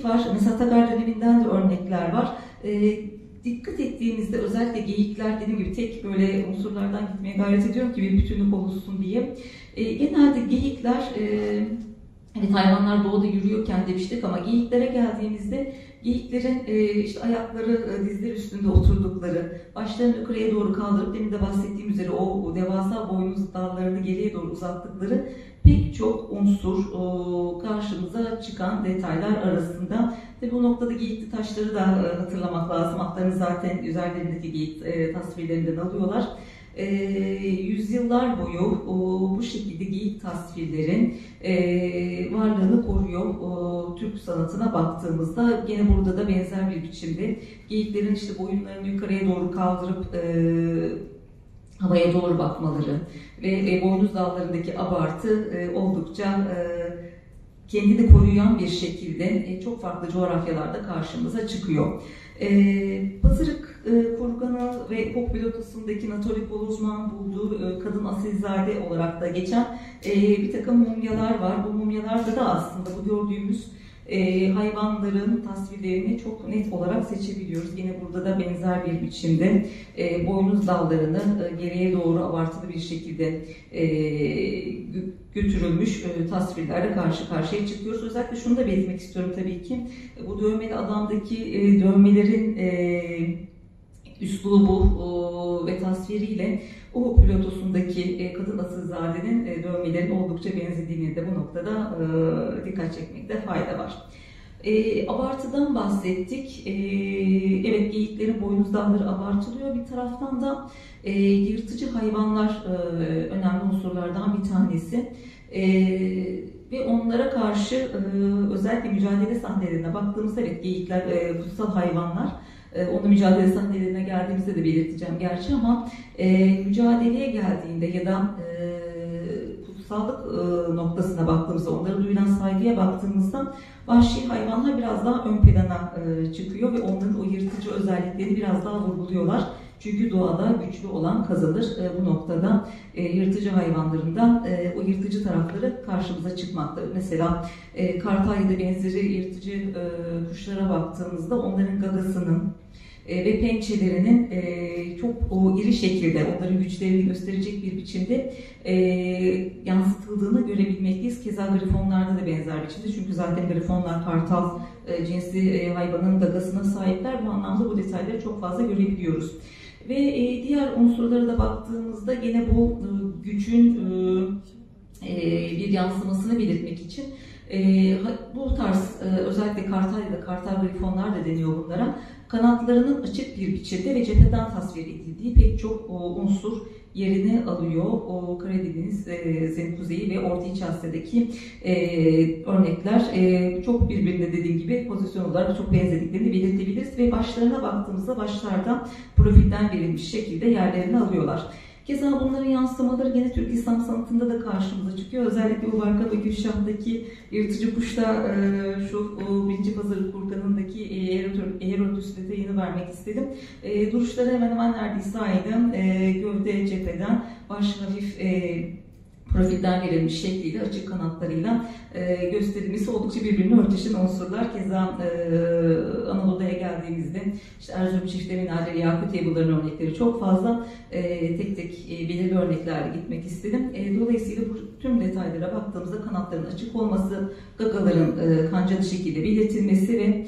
Var, mesela Tagar döneminden de örnekler var. Dikkat ettiğimizde özellikle geyikler, dediğim gibi tek böyle unsurlardan gitmeye gayret ediyorum ki bir bütünlük oluşsun diye. Genelde geyikler, evet hayvanlar doğada yürüyorken demiştik ama geyiklere geldiğimizde geyiklerin işte ayakları dizler üstünde oturdukları, başlarını yukarıya doğru kaldırıp demin de bahsettiğim üzere o devasa boynuz dallarını geriye doğru uzattıkları pek çok unsur karşımıza çıkan detaylar arasında. Tabii bu noktada geyikli taşları da hatırlamak lazım. Atlarını zaten üzerlerindeki geyik tasvirlerinden alıyorlar. Yüzyıllar boyu bu şekilde geyik tasvirlerin varlığını koruyor. Türk sanatına baktığımızda gene burada da benzer bir biçimde geyiklerin işte boyunlarını yukarıya doğru kaldırıp havaya doğru bakmaları ve boynuz dallarındaki abartı oldukça kendini koruyan bir şekilde çok farklı coğrafyalarda karşımıza çıkıyor. Pazarık kurganı ve Kokbilotos'undaki Natoli Polozman bulduğu kadın asilzade olarak da geçen bir takım mumyalar var. Bu mumyalarda da aslında bu gördüğümüz hayvanların tasvirlerini çok net olarak seçebiliyoruz. Yine burada da benzer bir biçimde boynuz dallarını geriye doğru abartılı bir şekilde götürülmüş tasvirlerle karşı karşıya çıkıyoruz. Özellikle şunu da belirtmek istiyorum tabii ki. Bu dövmeli adamdaki dövmelerin üslubu ve tasviriyle o pilotosundaki kadın asilzadenin dövmelerin oldukça benzediğini de bu noktada dikkat çekmekte fayda var. Abartıdan bahsettik. Evet, geyiklerin boynuz dalları abartılıyor. Bir taraftan da yırtıcı hayvanlar önemli unsurlardan bir tanesi. Ve onlara karşı özellikle mücadele sahnelerine baktığımızda evet geyikler kutsal hayvanlar. Onu mücadele sahnelerine geldiğimizde de belirteceğim gerçi ama mücadeleye geldiğinde ya da kutsallık noktasına baktığımızda, onlara duyulan saygıya baktığımızda vahşi hayvanlar biraz daha ön plana çıkıyor ve onların o yırtıcı özelliklerini biraz daha vurguluyorlar. Çünkü doğada güçlü olan kazanır. Bu noktada yırtıcı hayvanlarından o yırtıcı tarafları karşımıza çıkmakta. Mesela kartal ya da benzeri yırtıcı kuşlara baktığımızda onların gagasının ve pençelerinin çok iri şekilde onların güçlerini gösterecek bir biçimde yansıtıldığını görebilmekteyiz. Keza grifonlarda da benzer biçimde. Çünkü zaten grifonlar kartal cinsli hayvanın gagasına sahipler. Bu anlamda bu detayları çok fazla görebiliyoruz. Ve diğer unsurlara da baktığımızda gene bu gücün bir yansımasını belirtmek için bu tarz özellikle kartal ya da kartal grifonlar da deniyor bunlara, kanatlarının açık bir biçimde ve cepheden tasvir edildiği pek çok unsur yerini alıyor. O Karadeniz'in kuzeyi ve Orta İç Asya'daki örnekler çok birbirine dediğim gibi pozisyon olarak çok benzediklerini belirtebiliriz ve başlarına baktığımızda başlarda profilden verilmiş şekilde yerlerini alıyorlar. Keza bunların yansımaları yine Türk İslam sanatında da karşımıza çıkıyor. Özellikle bu Barka ve Gülşah'taki yırtıcı kuşta şu 1. Pazarı kurganındaki Herodotüs detayını vermek istedim. Duruşları hemen hemen neredeyse aynı. Gövde cepheden, baş hafif profilden verilmiş şekliyle açık kanatlarıyla gösterilmesi oldukça birbirine örtüşen unsurlar. Keza Anadolu'ya geldiğimizde işte Erzurum çifte minareli Yakutiye bunların örnekleri çok fazla. Tek tek belirli örneklerle gitmek istedim. Dolayısıyla bu tüm detaylara baktığımızda kanatların açık olması, gagaların kancalı şekilde belirtilmesi ve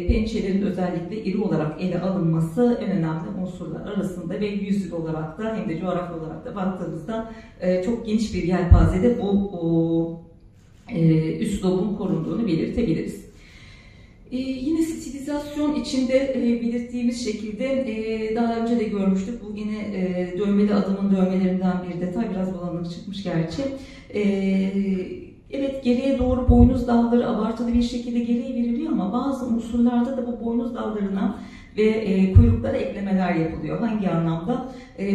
pençelerin özellikle iri olarak ele alınması en önemli unsurlar arasında ve yüzyıl olarak da hem de coğrafya olarak da baktığımızda çok geniş bir yelpazede bu üslubun korunduğunu belirtebiliriz. Yine stilizasyon içinde belirttiğimiz şekilde daha önce de görmüştük. Bu yine dövmeli adamın dövmelerinden bir detay. Biraz bulanık çıkmış gerçi. Evet, geriye doğru boynuz dalları abartılı bir şekilde geriye veriliyor ama bazı unsurlarda da bu boynuz dallarına ve kuyruklara eklemeler yapılıyor. Hangi anlamda?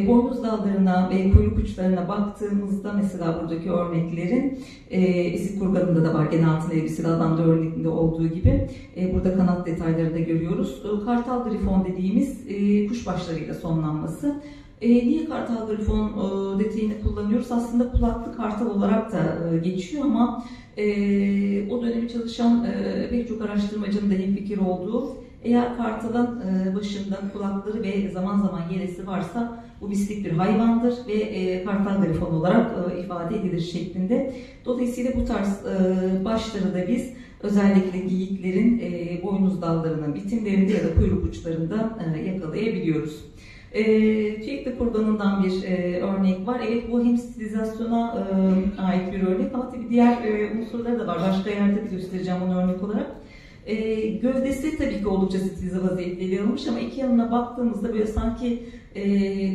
Boynuz dallarına ve kuyruk uçlarına baktığımızda mesela buradaki örneklerin isik kurganında da var. Gene altın elbiseli adamda örneğinde olduğu gibi. Burada kanat detayları da görüyoruz. Kartal grifon dediğimiz kuş başlarıyla sonlanması. Niye kartal grifon detayını kullanıyoruz? Aslında kulaklı kartal olarak da geçiyor ama o dönemi çalışan pek çok araştırmacının da hemfikir olduğu, eğer kartalın başında kulakları ve zaman zaman yelesi varsa bu mistik bir hayvandır ve kartal grifon olarak ifade edilir şeklinde. Dolayısıyla bu tarz başları da biz özellikle geyiklerin boynuz dallarının bitimlerinde ya da kuyruk uçlarında yakalayabiliyoruz. Tüyekli kurbanından bir örnek var. Evet, bu hem stilizasyona ait bir örnek ama tabii diğer unsurları da var. Başka yerde de göstereceğim onu örnek olarak. Gövdesi tabii ki oldukça stilize vaziyette ele alınmış ama iki yanına baktığımızda böyle sanki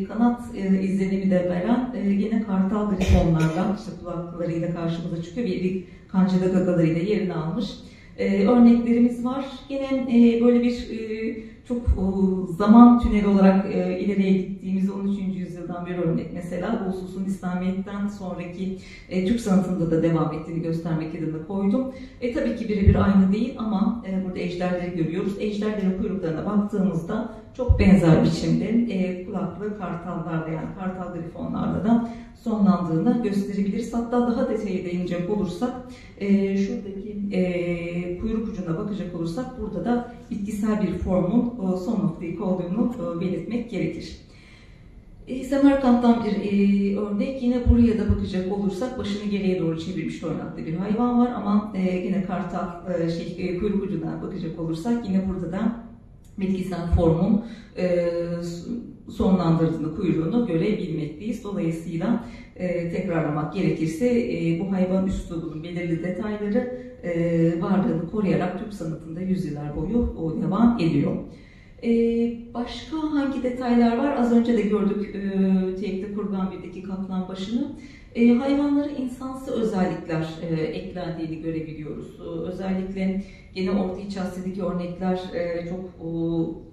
kanat izlenimi de veren yine kartal grifonlardan işte kulaklarıyla karşımıza çıkıyor. Bir kancada gagalarıyla yerini almış örneklerimiz var. Gene böyle bir çok zaman tüneli olarak ileriye gittiğimiz 13. yüzyıldan bir örnek mesela bu hususun İslamiyet'ten sonraki Türk sanatında da devam ettiğini göstermek adına koydum. Tabii ki birebir aynı değil ama burada ejderleri görüyoruz. Ejderlerin kuyruklarına baktığımızda çok benzer biçimde kulaklı kartallarla yani kartal grifonlarla da sonlandığını gösterebiliriz. Hatta daha detaya değinecek olursak şuradaki kuyruk ucuna bakacak olursak burada da bitkisel bir formun son noktayı koyduğunu belirtmek gerekir. Semerkant'tan bir örnek. Yine buraya da bakacak olursak başını geriye doğru çevirmiş toynaklı bir hayvan var ama yine kartal kuyruk ucuna bakacak olursak yine burada da bitkisel formun sonlandırdığını, kuyruğunu görebilmekteyiz. Dolayısıyla tekrarlamak gerekirse bu hayvan üslubunun belirli detayları varlığını koruyarak Türk sanatında yüzyıllar boyu devam ediyor. Başka hangi detaylar var? Az önce de gördük Tüyekli Kurban 1'deki kaplan başını. Hayvanlara insansı özellikler eklendiğini görebiliyoruz. Özellikle yine Orta İç Asya'daki örnekler çok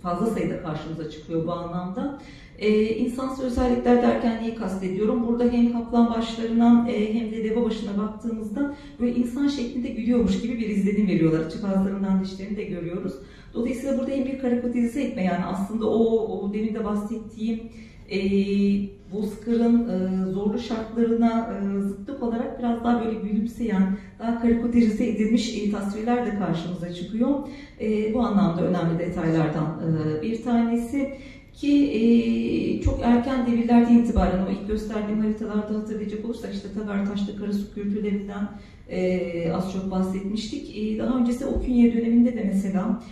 fazla sayıda karşımıza çıkıyor bu anlamda. İnsansı özellikler derken neyi kastediyorum? Burada hem kaplan başlarına hem de deve başına baktığımızda böyle insan şeklinde gülüyormuş gibi bir izlenim veriyorlar. Açık ağızlarından dişlerini de görüyoruz. Dolayısıyla burada hem bir karikatürize etme yani aslında o demin de bahsettiğim bozkırın zorlu şartlarına zıtlık olarak biraz daha böyle gülümseyen, daha karikatürize edilmiş tasvirler de karşımıza çıkıyor. Bu anlamda önemli detaylardan bir tanesi. Ki çok erken devirlerden itibaren o ilk gösterdiğim haritalarda hatırlayacak olursak işte Tagartaş'ta Karasu kültürlerinden az çok bahsetmiştik. Daha öncesi Okünye döneminde de mesela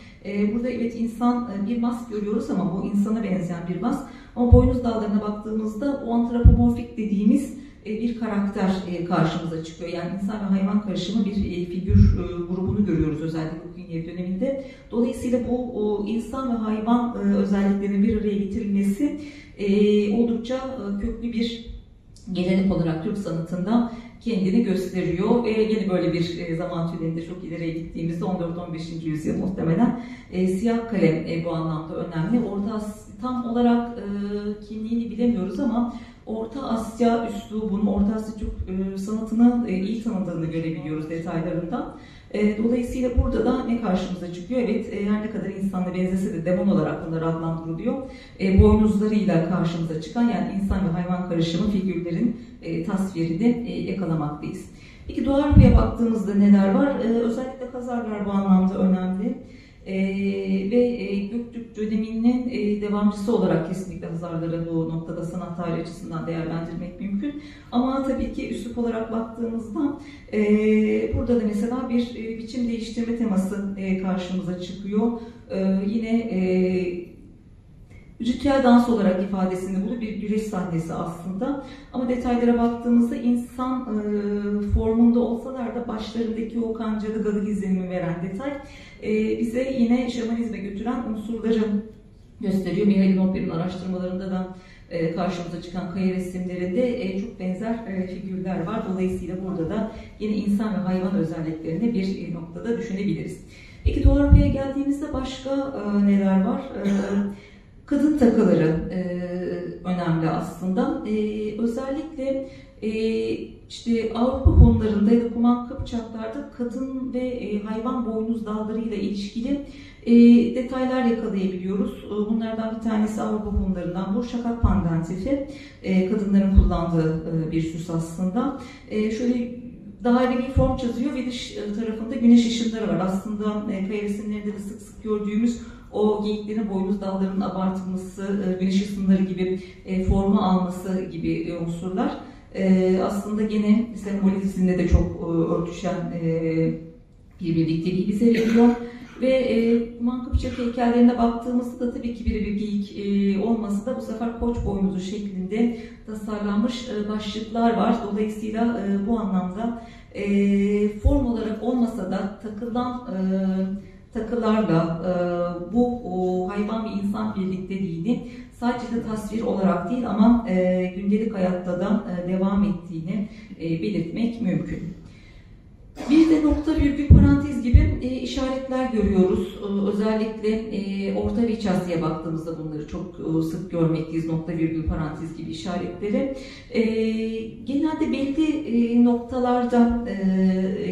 burada evet insan bir mask görüyoruz ama bu insana benzeyen bir mask. Ama boynuz dallarına baktığımızda o antropomorfik dediğimiz bir karakter karşımıza çıkıyor. Yani insan ve hayvan karışımı bir figür grubunu görüyoruz özellikle Okünye döneminde. Dolayısıyla bu insan ve hayvan özelliklerinin bir araya getirilmesi oldukça köklü bir gelenek olarak Türk sanatında kendini gösteriyor ve yine böyle bir zaman tünelinde çok ileriye gittiğimizde 14-15. yüzyıl muhtemelen siyah kalem bu anlamda önemli. Orada tam olarak kimliğini bilemiyoruz ama Orta Asya üslubunun, Orta Asya Türk sanatını iyi tanıdığını görebiliyoruz detaylarından. Dolayısıyla burada da ne karşımıza çıkıyor? Evet, her ne kadar insanla benzese de demon olarak bunlar adlandırılıyor. Boynuzlarıyla karşımıza çıkan yani insan ve hayvan karışımı figürlerin tasvirini yakalamaktayız. Peki Doğu Avrupa'ya baktığımızda neler var? Özellikle Hazarlar bu anlamda önemli. Ve Göktürk döneminin devamcısı olarak kesinlikle Hazarları bu noktada sanat tarihi açısından değerlendirmek mümkün. Ama tabii ki üslup olarak baktığımızda burada da mesela bir biçim değiştirme teması karşımıza çıkıyor. Yine ritüel dans olarak ifadesini buluyor bir güreş sahnesi aslında. Ama detaylara baktığımızda insan formunda olsalar da başlarındaki o kancalı galı izlenimi veren detay bize yine şamanizme götüren unsurları gösteriyor. Mihail Nopper'in araştırmalarında da karşımıza çıkan kaya resimlerinde çok benzer figürler var. Dolayısıyla burada da yine insan ve hayvan özelliklerini bir noktada düşünebiliriz. Peki Doğu Avrupa'ya geldiğimizde başka neler var? Kadın takıları önemli aslında. Özellikle işte Avrupa Hunlarında ya da Kuman Kıpçaklar'da kadın ve hayvan boynuzdağlarıyla ilişkili detaylar yakalayabiliyoruz. Bunlardan bir tanesi Avrupa Hunlarından bu şakak pendentifi, kadınların kullandığı bir süs aslında. Şöyle daire bir form çiziyor ve dış tarafında güneş ışınları var. Aslında kaya resimlerinde de sık sık gördüğümüz o geyiklerin boynuz dallarının abartılması, güneş ışınları gibi formu alması gibi unsurlar aslında gene sembolizmle de çok örtüşen bir birlikteliği bize veriyor. Ve Kuman Kıpçak heykellerine baktığımızda da tabii ki bir geyik olması da bu sefer koç boynuzu şeklinde tasarlanmış başlıklar var. Dolayısıyla bu anlamda form olarak olmasa da takılan takılarla bu hayvan ve insan birlikteliğini sadece de tasvir olarak değil ama gündelik hayatta da devam ettiğini belirtmek mümkün. Bir de nokta, virgül, parantez gibi işaretler görüyoruz. Özellikle Orta ve İç Asya'ya baktığımızda bunları çok sık görmekteyiz. Nokta, virgül, parantez gibi işaretleri. Genelde belli noktalarda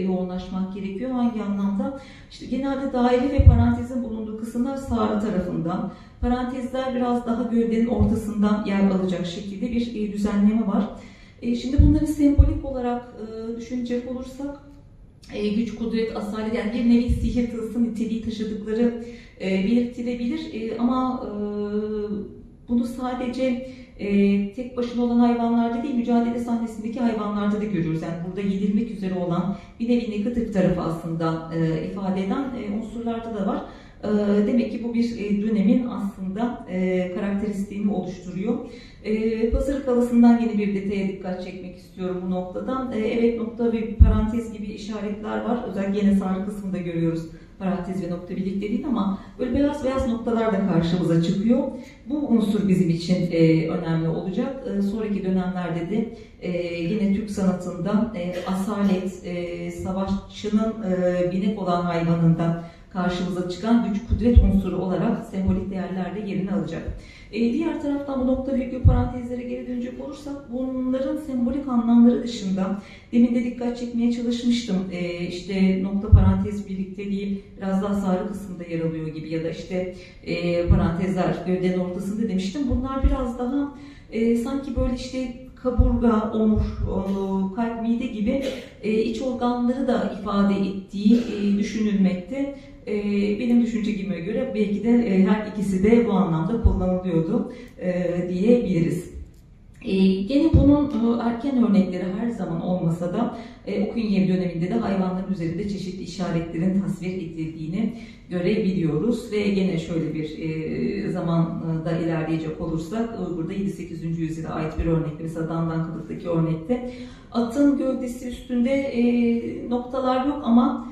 yoğunlaşmak gerekiyor. Hangi anlamda? İşte genelde daire ve parantezin bulunduğu kısımlar sağ tarafından. Parantezler biraz daha gövdenin ortasından yer alacak şekilde bir düzenleme var. Şimdi bunları sembolik olarak düşünecek olursak güç, kudret, asalet, yani bir nevi sihir, tılsım niteliği taşıdıkları belirtilebilir. Ama bunu sadece tek başına olan hayvanlarda değil, mücadele sahnesindeki hayvanlarda da görüyoruz. Yani burada yenilmek üzere olan bir nevi negatif tarafı aslında ifade eden unsurlarda da var. Demek ki bu bir dönemin aslında karakteristiğini oluşturuyor. Pazarı kalasından yeni bir detaya dikkat çekmek istiyorum bu noktadan. Evet, nokta ve parantez gibi işaretler var. Özellikle yine sağ kısmında görüyoruz parantez ve nokta birlikte değil ama böyle beyaz beyaz noktalar da karşımıza çıkıyor. Bu unsur bizim için önemli olacak. Sonraki dönemlerde de yine Türk sanatında asalet, savaşçının binek olan hayvanından karşımıza çıkan güç, kudret unsuru olarak sembolik değerlerde yerini alacak. Diğer taraftan bu nokta, virgül, parantezlere geri dönecek olursak bunların sembolik anlamları dışında demin de dikkat çekmeye çalışmıştım. İşte nokta, parantez birlikteliği biraz daha sağ kısımda yer alıyor gibi ya da işte parantezler gövdenin ortasında demiştim. Bunlar biraz daha sanki böyle işte kaburga, omur, kalp, mide gibi iç organları da ifade ettiği düşünülmekte. Benim düşünceme göre belki de her ikisi de bu anlamda kullanılıyordu diyebiliriz. Gene bunun erken örnekleri her zaman olmasa da Okunyevi döneminde de hayvanların üzerinde çeşitli işaretlerin tasvir edildiğini görebiliyoruz ve gene şöyle bir zamanda ilerleyecek olursak burada 7-8. yüzyıla ait bir örnekte, mesela Dandan Kılık'taki örnekte atın gövdesi üstünde noktalar yok ama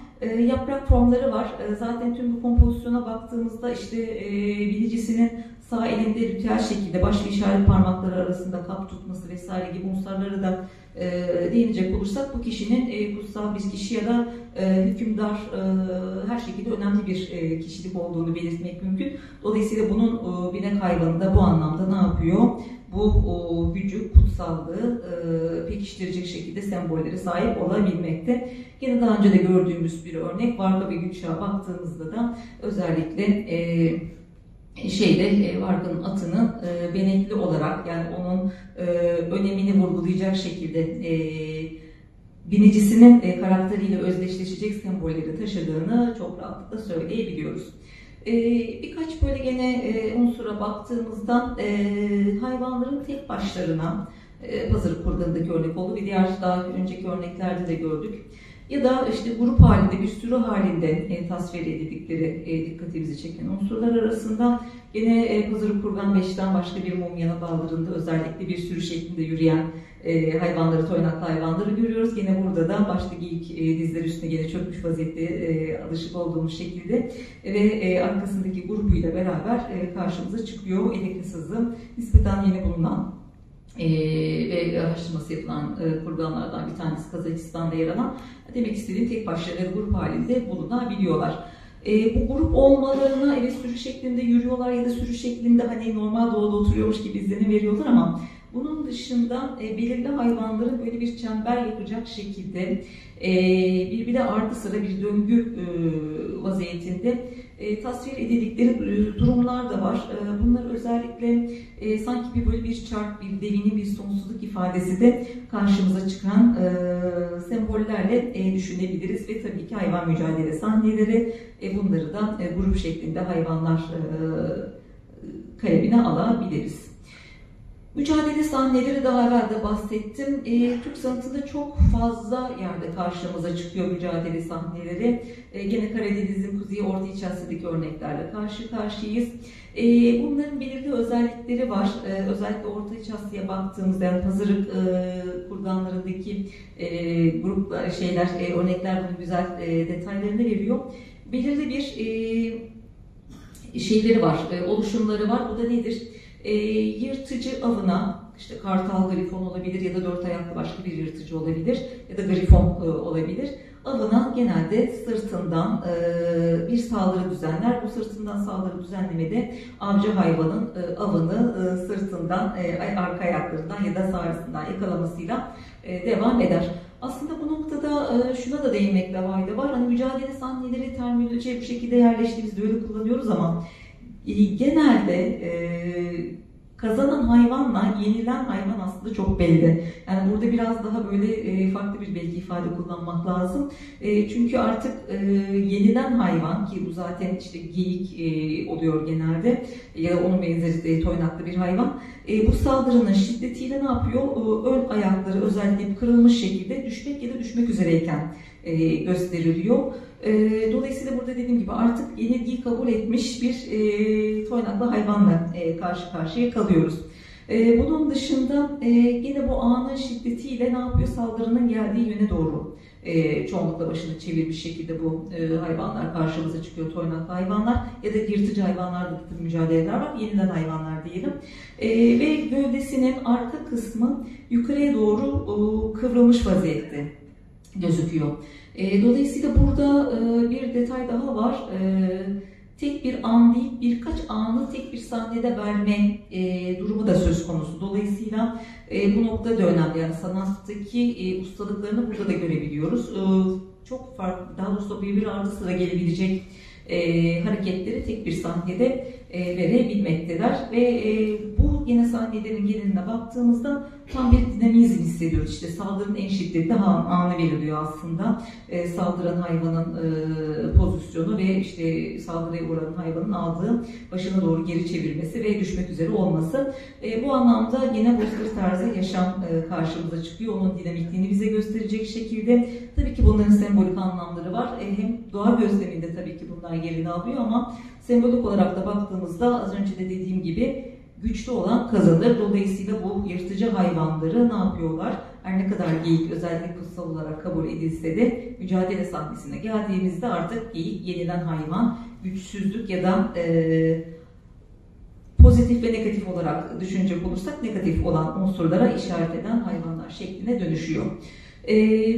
yaprak formları var. Zaten tüm bu kompozisyona baktığımızda işte bilicisinin sağ elinde ritüel şekilde baş ve işaret parmakları arasında kap tutması vesaire gibi unsurları da değinecek olursak bu kişinin kutsal bir kişi ya da hükümdar her şekilde önemli bir kişilik olduğunu belirtmek mümkün. Dolayısıyla bunun binek hayvanı da bu anlamda ne yapıyor? Bu gücü, kutsallığı pekiştirecek şekilde sembollere sahip olabilmekte. Yine daha önce de gördüğümüz bir örnek Varga ve Gülşah'a baktığımızda da özellikle Varga'nın atının benekli olarak, yani onun önemini vurgulayacak şekilde binicisinin karakteriyle özdeşleşecek sembolleri taşıdığını çok rahatlıkla söyleyebiliyoruz. Birkaç böyle gene unsura baktığımızda hayvanların tek başlarına Pazarı kurganındaki örnek oldu. Bir diğer daha önceki örneklerde de gördük. Ya da işte grup halinde, bir sürü halinde tasvir edildikleri dikkatimizi çeken unsurlar arasında gene Pazarı Kurgan 5'ten başka bir mumyanın baldırında özellikle bir sürü şeklinde yürüyen hayvanları, toynaklı hayvanları görüyoruz. Gene burada da başta geyik dizleri üstüne gene çökmüş vaziyette alışık olduğumuz şekilde ve arkasındaki grubuyla beraber karşımıza çıkıyor. Elekli sızım nispeten yeni bulunan ve araştırması yapılan kurganlardan bir tanesi Kazakistan'da yer alan. Demek istediğim tek başlarına grup halinde bulunabiliyorlar. Bu grup olmalarına evet sürü şeklinde yürüyorlar ya da sürü şeklinde hani normal doğada oturuyormuş gibi izlenim veriyorlar ama bunun dışında belirli hayvanların böyle bir çember yapacak şekilde birbirine ardı sıra bir döngü vaziyetinde tasvir edildikleri durumlar da var. Bunlar özellikle sanki bir böyle bir çark, bir devinin bir sonsuzluk ifadesi de karşımıza çıkan sembollerle düşünebiliriz ve tabii ki hayvan mücadele sahneleri bunları da grup şeklinde hayvanlar kalemine alabiliriz. Mücadele sahneleri daha evvel de bahsettim. Türk sanatında çok fazla yerde karşımıza çıkıyor mücadele sahneleri. Gene Karadeniz'in Kuzey Orta İç Asya'daki örneklerle karşı karşıyayız. Bunların belirli özellikleri var. Özellikle Orta İç Asya'ya baktığımızda yani Pazarık kurganlarındaki gruplar, örnekler bunun güzel detaylarını veriyor. Belirli bir şeyleri var, oluşumları var. Bu da nedir? Yırtıcı avına, işte kartal, grifon olabilir ya da dört ayaklı başka bir yırtıcı olabilir ya da grifon olabilir. Avına genelde sırtından bir saldırı düzenler. Bu sırtından saldırı düzenlemede avcı hayvanın avını sırtından, arka ayaklarından ya da sağrısından yakalamasıyla devam eder. Aslında bu noktada şuna da değinmekte fayda var. Hani mücadele sahneleri terminolojiye bu şekilde yerleşti, biz de öyle kullanıyoruz ama genelde kazanan hayvanla yenilen hayvan aslında çok belli. Yani burada biraz daha böyle farklı bir belki ifade kullanmak lazım. Çünkü artık yenilen hayvan ki bu zaten işte geyik oluyor genelde ya da onun benzeri toynaklı bir hayvan. Bu saldırının şiddetiyle ne yapıyor? Ön ayakları özellikle kırılmış şekilde düşmek ya da düşmek üzereyken gösteriliyor. Dolayısıyla burada dediğim gibi artık yenilgiyi kabul etmiş bir toynaklı hayvanla karşı karşıya kalıyoruz. Bunun dışında yine bu anın şiddetiyle ne yapıyor? Saldırının geldiği yöne doğru çoğunlukla başını çevirmiş şekilde bu hayvanlar karşımıza çıkıyor, toynaklı hayvanlar ya da yırtıcı hayvanlarda da mücadeleler var, yenilen hayvanlar diyelim. Ve gövdesinin arka kısmı yukarıya doğru kıvrılmış vaziyette gözüküyor. Dolayısıyla burada bir detay daha var. Tek bir an değil, birkaç anı tek bir sahnede verme durumu da söz konusu. Dolayısıyla bu nokta da önemli. Yani sanattaki ustalıklarını burada da görebiliyoruz. Çok farklı, daha doğrusu birbiri ardı sıra gelebilecek hareketleri tek bir sahnede verebilmekteler ve bu yine sahnelerin geneline baktığımızda tam bir dinamizm hissediyoruz. İşte saldırının en şiddetli anı veriliyor aslında. Saldıran hayvanın pozisyonu ve işte saldırıya uğrayan hayvanın aldığı başına doğru geri çevirmesi ve düşmek üzere olması. Bu anlamda yine Bozkır tarzı yaşam karşımıza çıkıyor. Onun dinamikliğini bize gösterecek şekilde. Tabii ki bunların sembolik anlamları var. Hem doğa gözleminde tabii ki bunlar yerini alıyor ama sembolik olarak da baktığımızda az önce de dediğim gibi güçlü olan kazanır. Dolayısıyla bu yırtıcı hayvanları ne yapıyorlar? Her ne kadar geyik özellikle kutsal olarak kabul edilse de mücadele sahnesine geldiğimizde artık geyik yenilen hayvan, güçsüzlük ya da pozitif ve negatif olarak düşünecek olursak negatif olan unsurlara işaret eden hayvanlar şekline dönüşüyor.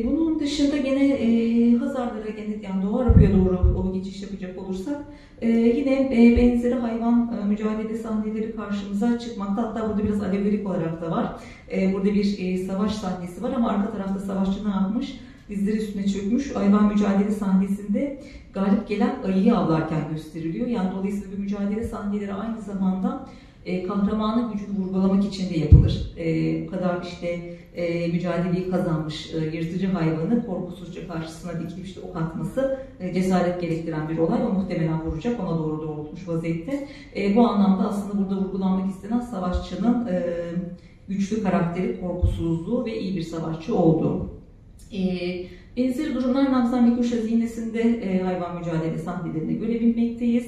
Bunun dışında gene Hazarlara yani Doğu Avrupa'ya doğru o geçiş yapacak olursak yine benzeri hayvan mücadele sahneleri karşımıza çıkmakta. Hatta burada biraz alegorik olarak da var. Burada bir savaş sahnesi var ama arka tarafta savaşçı ne yapmış? Dizleri üstüne çökmüş. Hayvan mücadele sahnesinde galip gelen ayıyı avlarken gösteriliyor. Yani dolayısıyla bu mücadele sahneleri aynı zamanda kahramanın gücünü vurgulamak için de yapılır. Bu kadar işte mücadeleyi kazanmış yırtıcı hayvanı korkusuzca karşısına dikilip işte ok atması cesaret gerektiren bir olay. O muhtemelen vuracak, ona doğru doğrultmuş vaziyette. Bu anlamda aslında burada vurgulanmak istenen savaşçının güçlü karakteri, korkusuzluğu ve iyi bir savaşçı olduğu. Benzeri durumlar Nabzan ve Kuşa Zihnesi'nde hayvan mücadele sahnelerinde görebilmekteyiz.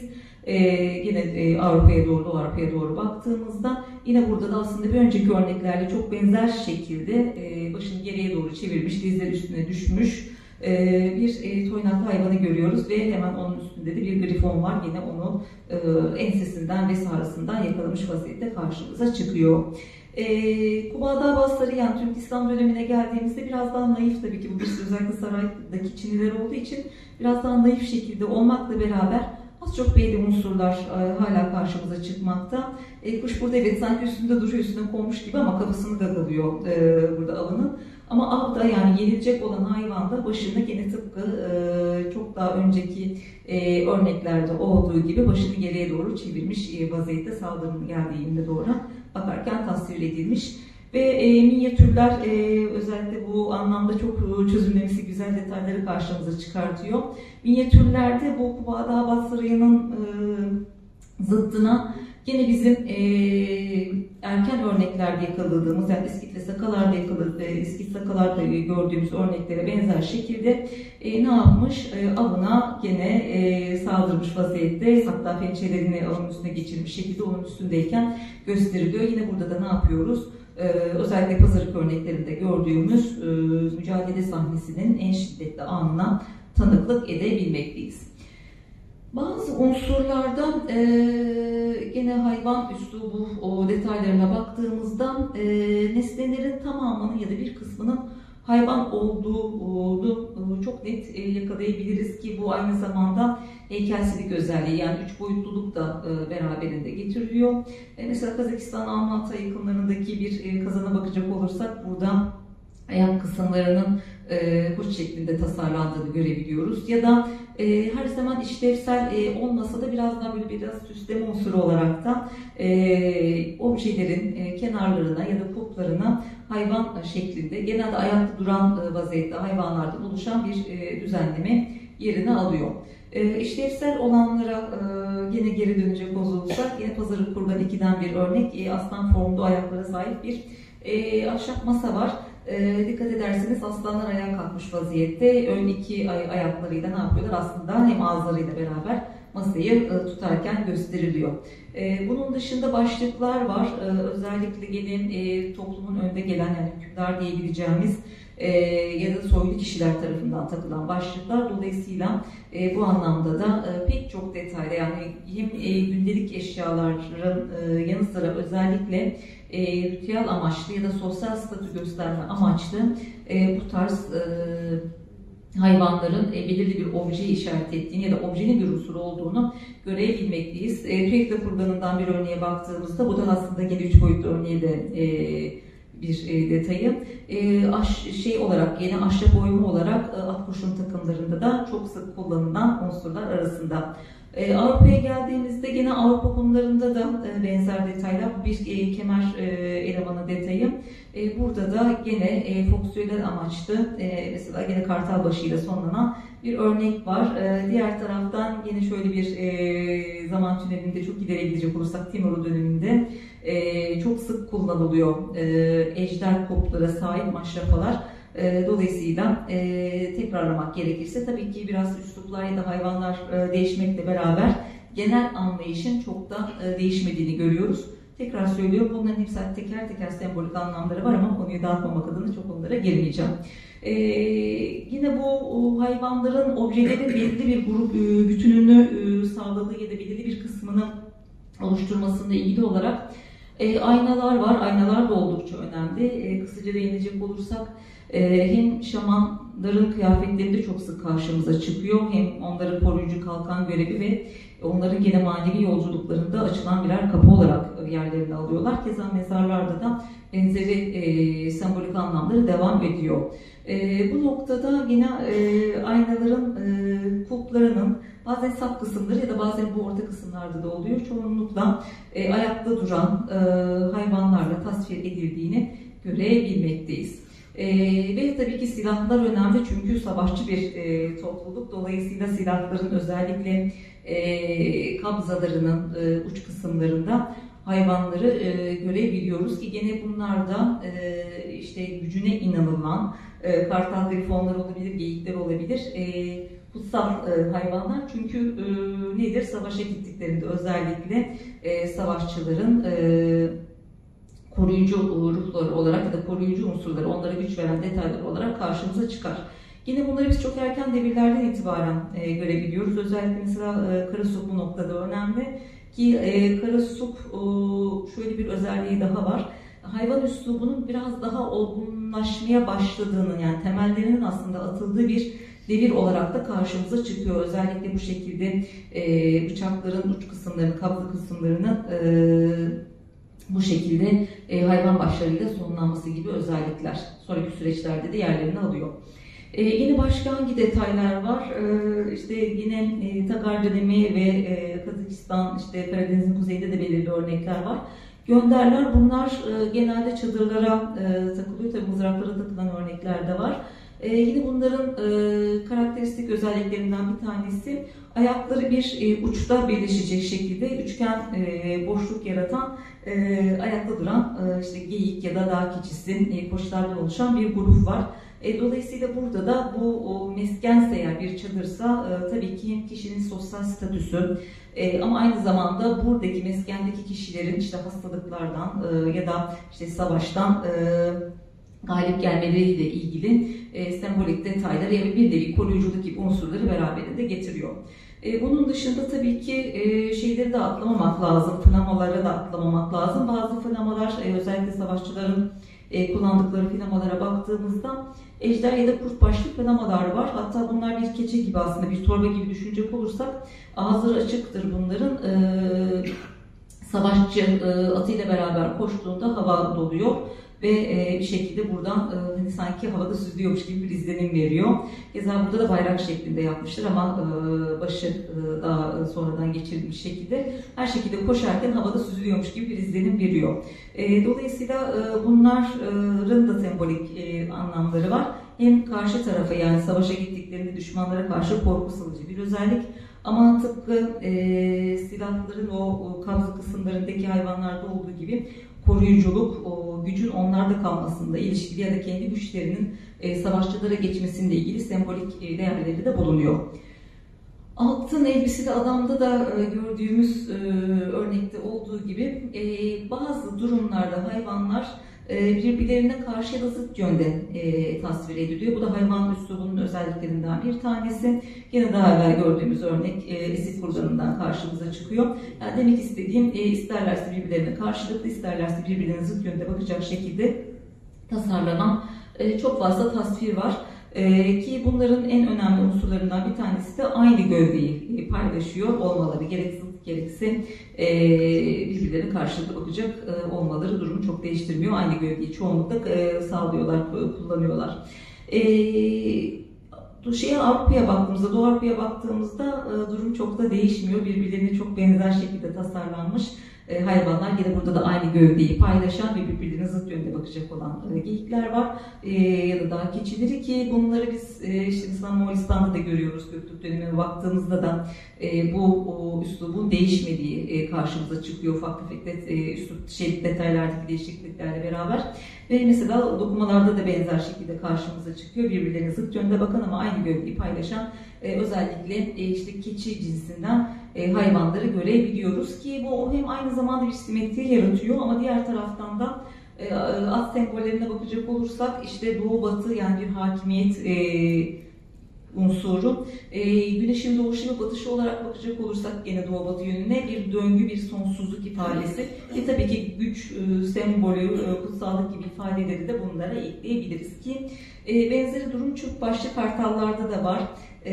Yine Avrupa'ya doğru, Doğu Avrupa'ya doğru baktığımızda yine burada da aslında bir önceki örneklerle çok benzer şekilde başını geriye doğru çevirmiş, dizler üstüne düşmüş bir toynaklı hayvanı görüyoruz ve hemen onun üstünde de bir grifon var. Yine onu ensesinden ve sarısından yakalamış vaziyette karşımıza çıkıyor. Kubadağ Basları, yani Türk İslam dönemine geldiğimizde biraz daha naif, tabii ki bu birisi özellikle saraydaki Çiniler olduğu için biraz daha naif şekilde olmakla beraber az çok belli unsurlar hala karşımıza çıkmakta. Kuş burada evet sanki üstünde duruyor, üstüne konmuş gibi ama kafasını gagalıyor burada avının. Ama avda, yani yenilecek olan hayvanda başını gene tıpkı çok daha önceki örneklerde olduğu gibi başını geriye doğru çevirmiş vaziyette saldırının geldiğinde doğru bakarken tasvir edilmiş. Ve minyatürler özellikle bu anlamda çok çözümlemesi güzel detayları karşımıza çıkartıyor. Minyatürlerde bu Kubadağ Basrı'nın zıttına yine bizim erken örneklerde yakaladığımız, yani İskit ve Sakalar'da İskit Sakalar'da gördüğümüz örneklere benzer şekilde ne yapmış? Avına gene saldırmış vaziyette, hatta pençelerini avın üstüne geçirmiş şekilde onun üstündeyken gösteriliyor. Yine burada da ne yapıyoruz? Özellikle pazarlık örneklerinde gördüğümüz mücadele sahnesinin en şiddetli anına tanıklık edebilmekteyiz. Bazı unsurlarda gene hayvan üslubu detaylarına baktığımızda nesnelerin tamamının ya da bir kısmının hayvan olduğunu çok net yakalayabiliriz ki bu aynı zamanda heykelsilik özelliği, yani üç boyutluluk da beraberinde getiriyor. Mesela Kazakistan Almatı yakınlarındaki bir kazana bakacak olursak burada ayak kısımlarının kuş şeklinde tasarlandığını görebiliyoruz. Ya da her zaman işlevsel olmasa da biraz daha böyle biraz süsleme unsuru olarak da objelerin kenarlarına ya da pulplarına hayvan şeklinde genelde ayakta duran vaziyette hayvanlardan oluşan bir düzenleme yerini alıyor. İşlevsel olanlara yine geri dönecek olursak yine Pazarı Kurban 2'den bir örnek. Aslan formlu ayaklara sahip bir ahşap masa var. Dikkat ederseniz aslanlar ayağa kalkmış vaziyette. Ön iki ayaklarıyla ne yapıyorlar? Aslında hem ağızlarıyla beraber masayı tutarken gösteriliyor. Bunun dışında başlıklar var. Özellikle gene toplumun önde gelen, yani hükümdar diyebileceğimiz ya da soylu kişiler tarafından takılan başlıklar. Dolayısıyla bu anlamda da pek çok detaylı, yani hem gündelik eşyaların yanı sıra özellikle ritüel amaçlı ya da sosyal statü gösterme amaçlı bu tarz hayvanların belirli bir objeyi işaret ettiğini ya da objenin bir unsuru olduğunu görebilmekteyiz. Tüyekle kurbanından bir örneğe baktığımızda bu da aslında gene 3 boyutlu örneği de bir detayı. Olarak yine ahşap oyma olarak at kuşun takımlarında da çok sık kullanılan unsurlar arasında. Avrupa'ya geldiğimizde gene Avrupa konularında da benzer detaylar, bir kemer elemanı detayı. Burada da gene fonksiyonel amaçlı mesela gene kartal başıyla sonlanan bir örnek var. Diğer taraftan yine şöyle bir zaman tünelinde çok ileri gidecek olursak Timur döneminde çok sık kullanılıyor ejder koplara sahip maşrapalar. Dolayısıyla tekrarlamak gerekirse tabii ki biraz üsluplar ya da hayvanlar değişmekle beraber genel anlayışın çok da değişmediğini görüyoruz. Tekrar söylüyorum, bunların hepsi teker teker sembolik anlamları var ama konuyu dağıtmamak adına çok onlara girmeyeceğim. Yine bu hayvanların objelerin belirli bir grup bütününü sağladığı ya da belirli bir kısmını oluşturmasıyla ilgili olarak aynalar var. Aynalar da oldukça önemli. Kısaca değinecek olursak hem şamanların kıyafetlerinde çok sık karşımıza çıkıyor, hem onların koruyucu kalkan görevi ve onların gene manevi yolculuklarında açılan birer kapı olarak yerlerini alıyorlar. Keza mezarlarda da benzeri sembolik anlamları devam ediyor. Bu noktada yine aynaların kulplarının bazen sap kısımları ya da bazen bu orta kısımlarda da oluyor. Çoğunlukla ayakta duran hayvanlarla tasvir edildiğini görebilmekteyiz. Ve tabii ki silahlar önemli çünkü savaşçı bir topluluk. Dolayısıyla silahların özellikle kabzalarının uç kısımlarında hayvanları görebiliyoruz ki gene bunlarda işte gücüne inanılan kartal grifonlar olabilir, geyikler olabilir. Kutsal hayvanlar çünkü nedir? Savaşa gittiklerinde özellikle savaşçıların koruyucu ruhları olarak ya da koruyucu unsurları, onlara güç veren detaylar olarak karşımıza çıkar. Yine bunları biz çok erken devirlerden itibaren görebiliyoruz. Özellikle mesela Karasup bu noktada önemli ki Karasup şöyle bir özelliği daha var. Hayvan üslubunun biraz daha olgunlaşmaya başladığını, yani temellerinin aslında atıldığı bir devir olarak da karşımıza çıkıyor. Özellikle bu şekilde bıçakların uç kısımlarını, kablo kısımlarını bu şekilde hayvan başlarıyla sonlanması gibi özellikler sonraki süreçlerde de yerlerini alıyor. Yine başka hangi detaylar var? İşte yine Tagar dönemi ve Kazakistan, işte Karadeniz'in kuzeyinde de belirli örnekler var. Gönderler, bunlar genelde çadırlara takılıyor. Tabii mızraklara takılan örnekler de var. Yine bunların karakteristik özelliklerinden bir tanesi ayakları bir uçta birleşecek şekilde üçgen boşluk yaratan ayakta duran işte geyik ya da dağ keçisi koçlardan oluşan bir grup var. Dolayısıyla burada da bu meskense, eğer bir çadırsa tabii ki hem kişinin sosyal statüsü ama aynı zamanda buradaki meskendeki kişilerin işte hastalıklardan ya da işte savaştan galip gelmeleriyle ilgili sembolik detayları ya bir nevi koruyuculuk gibi unsurları beraberinde getiriyor. Bunun dışında tabii ki şeyleri de atlamamak lazım, flamaları da atlamamak lazım. Bazı flamalar, özellikle savaşçıların kullandıkları flamalara baktığımızda ejder ya da kurt başlı flamalar var. Hatta bunlar bir keçe gibi, aslında bir torba gibi düşünecek olursak ağızları açıktır bunların. Savaşçı atıyla beraber koştuğunda hava doluyor ve bir şekilde buradan hani sanki havada süzülüyormuş gibi bir izlenim veriyor. Keza burada da bayrak şeklinde yapmıştır ama başı daha sonradan geçirilmiş şekilde, her şekilde koşarken havada süzülüyormuş gibi bir izlenim veriyor. Dolayısıyla bunların da sembolik anlamları var. Hem karşı tarafa, yani savaşa gittiklerinde düşmanlara karşı korku salıcı bir özellik. Ama tıpkı silahların o kabzı kısımlarındaki hayvanlarda olduğu gibi koruyuculuk, gücün onlarda kalmasında ilişkili ya da kendi güçlerinin savaşçılara geçmesiyle ilgili sembolik değerleri de bulunuyor. Altın elbiseli adamda da gördüğümüz örnekte olduğu gibi bazı durumlarda hayvanlar birbirlerine karşı ya da zıt yönde tasvir ediliyor. Bu da hayvan üslubunun özelliklerinden bir tanesi. Yine daha evvel gördüğümüz örnek Esit kurbanından karşımıza çıkıyor. Yani demek istediğim, isterlerse birbirlerine karşılıklı, isterlerse birbirlerine zıt yönde bakacak şekilde tasarlanan çok fazla tasvir var. Ki bunların en önemli unsurlarından bir tanesi de aynı gövdeyi paylaşıyor olmaları, gerek zıt gerekse birbirlerine karşılıklı bakacak olmaları durumu çok değiştirmiyor. Aynı gövdeyi çoğunlukla sağlıyorlar, kullanıyorlar. Avrupa'ya baktığımızda, Doğu Avrupa'ya baktığımızda durum çok da değişmiyor. Birbirlerine çok benzer şekilde tasarlanmış hayvanlar, yine burada da aynı gövdeyi paylaşan ve birbirlerine zıt yönde bakacak olan geyikler var. Ya da dağ keçileri, ki bunları biz işte mesela Moğolistan'da da görüyoruz. Göktürk dönemine baktığımızda da bu üslubun değişmediği karşımıza çıkıyor, ufak tefek detaylardaki değişikliklerle beraber. Ve mesela dokumalarda da benzer şekilde karşımıza çıkıyor. Birbirlerine zıt yönde bakan ama aynı gövdeyi paylaşan özellikle işte keçi cinsinden hayvanları görebiliyoruz ki bu hem aynı zamanda bir simetri yaratıyor ama diğer taraftan da at sembollerine bakacak olursak işte doğu batı, yani bir hakimiyet unsuru. Güneşin doğuşu ve batışı olarak bakacak olursak yine doğu batı yönüne bir döngü, bir sonsuzluk ifadesi ve tabii ki güç sembolü, kutsallık gibi ifadeleri de bunlara ekleyebiliriz ki benzeri durum çok başlı kartallarda da var.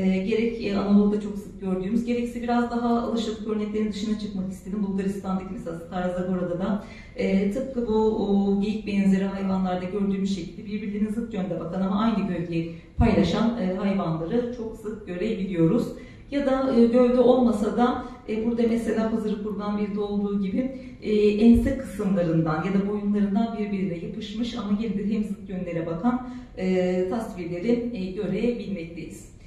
Gerek Anadolu'da çok sık gördüğümüz, gerekse biraz daha alışık örneklerin dışına çıkmak istedim. Bulgaristan'daki mesela Starzagora'da da tıpkı bu geyik benzeri hayvanlarda gördüğümüz şekilde birbirlerine zıt yönde bakan ama aynı gövdeyi paylaşan hayvanları çok sık görebiliyoruz. Ya da gövde olmasa da burada mesela Hızır Kurban birde olduğu gibi ense kısımlarından ya da boyunlarından birbirine yapışmış ama yine de hem zıt yönlere bakan tasvirleri görebilmekteyiz.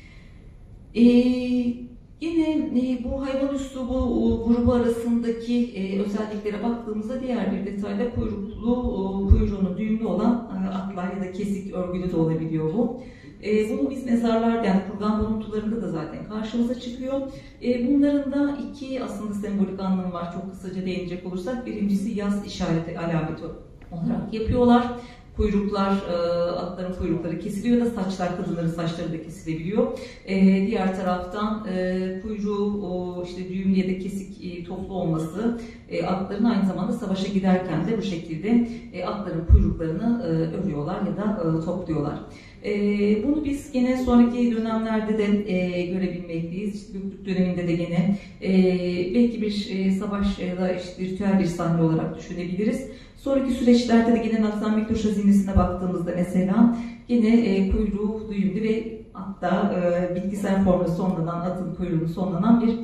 Yine bu hayvan üslubu grubu arasındaki özelliklere baktığımızda diğer bir detayda kuyruğunun düğümlü olan atlar ya da kesik örgülü de olabiliyor bu. Bunu biz mezarlarda, yani kurgan buluntularında da zaten karşımıza çıkıyor. Bunların da iki aslında sembolik anlamı var, çok kısaca değinecek olursak. Birincisi yaz işareti, alameti olarak yapıyorlar. kuyruklar, atların kuyrukları kesiliyor da saçlar, kadınların saçları da kesilebiliyor. Diğer taraftan kuyruğu işte düğümlü ya da kesik toplu olması atların aynı zamanda savaşa giderken de bu şekilde atların kuyruklarını örüyorlar ya da topluyorlar. Bunu biz gene sonraki dönemlerde de görebilmekteyiz. İşte Göktürk döneminde de gene belki bir savaş ya da işte ritüel bir sahne olarak düşünebiliriz. Sonraki süreçlerde de gene Naksan Mikloş hazinesine baktığımızda mesela yine kuyruğu düğümlü ve hatta bitkisel formda sonlanan, atın kuyruğunu sonlanan bir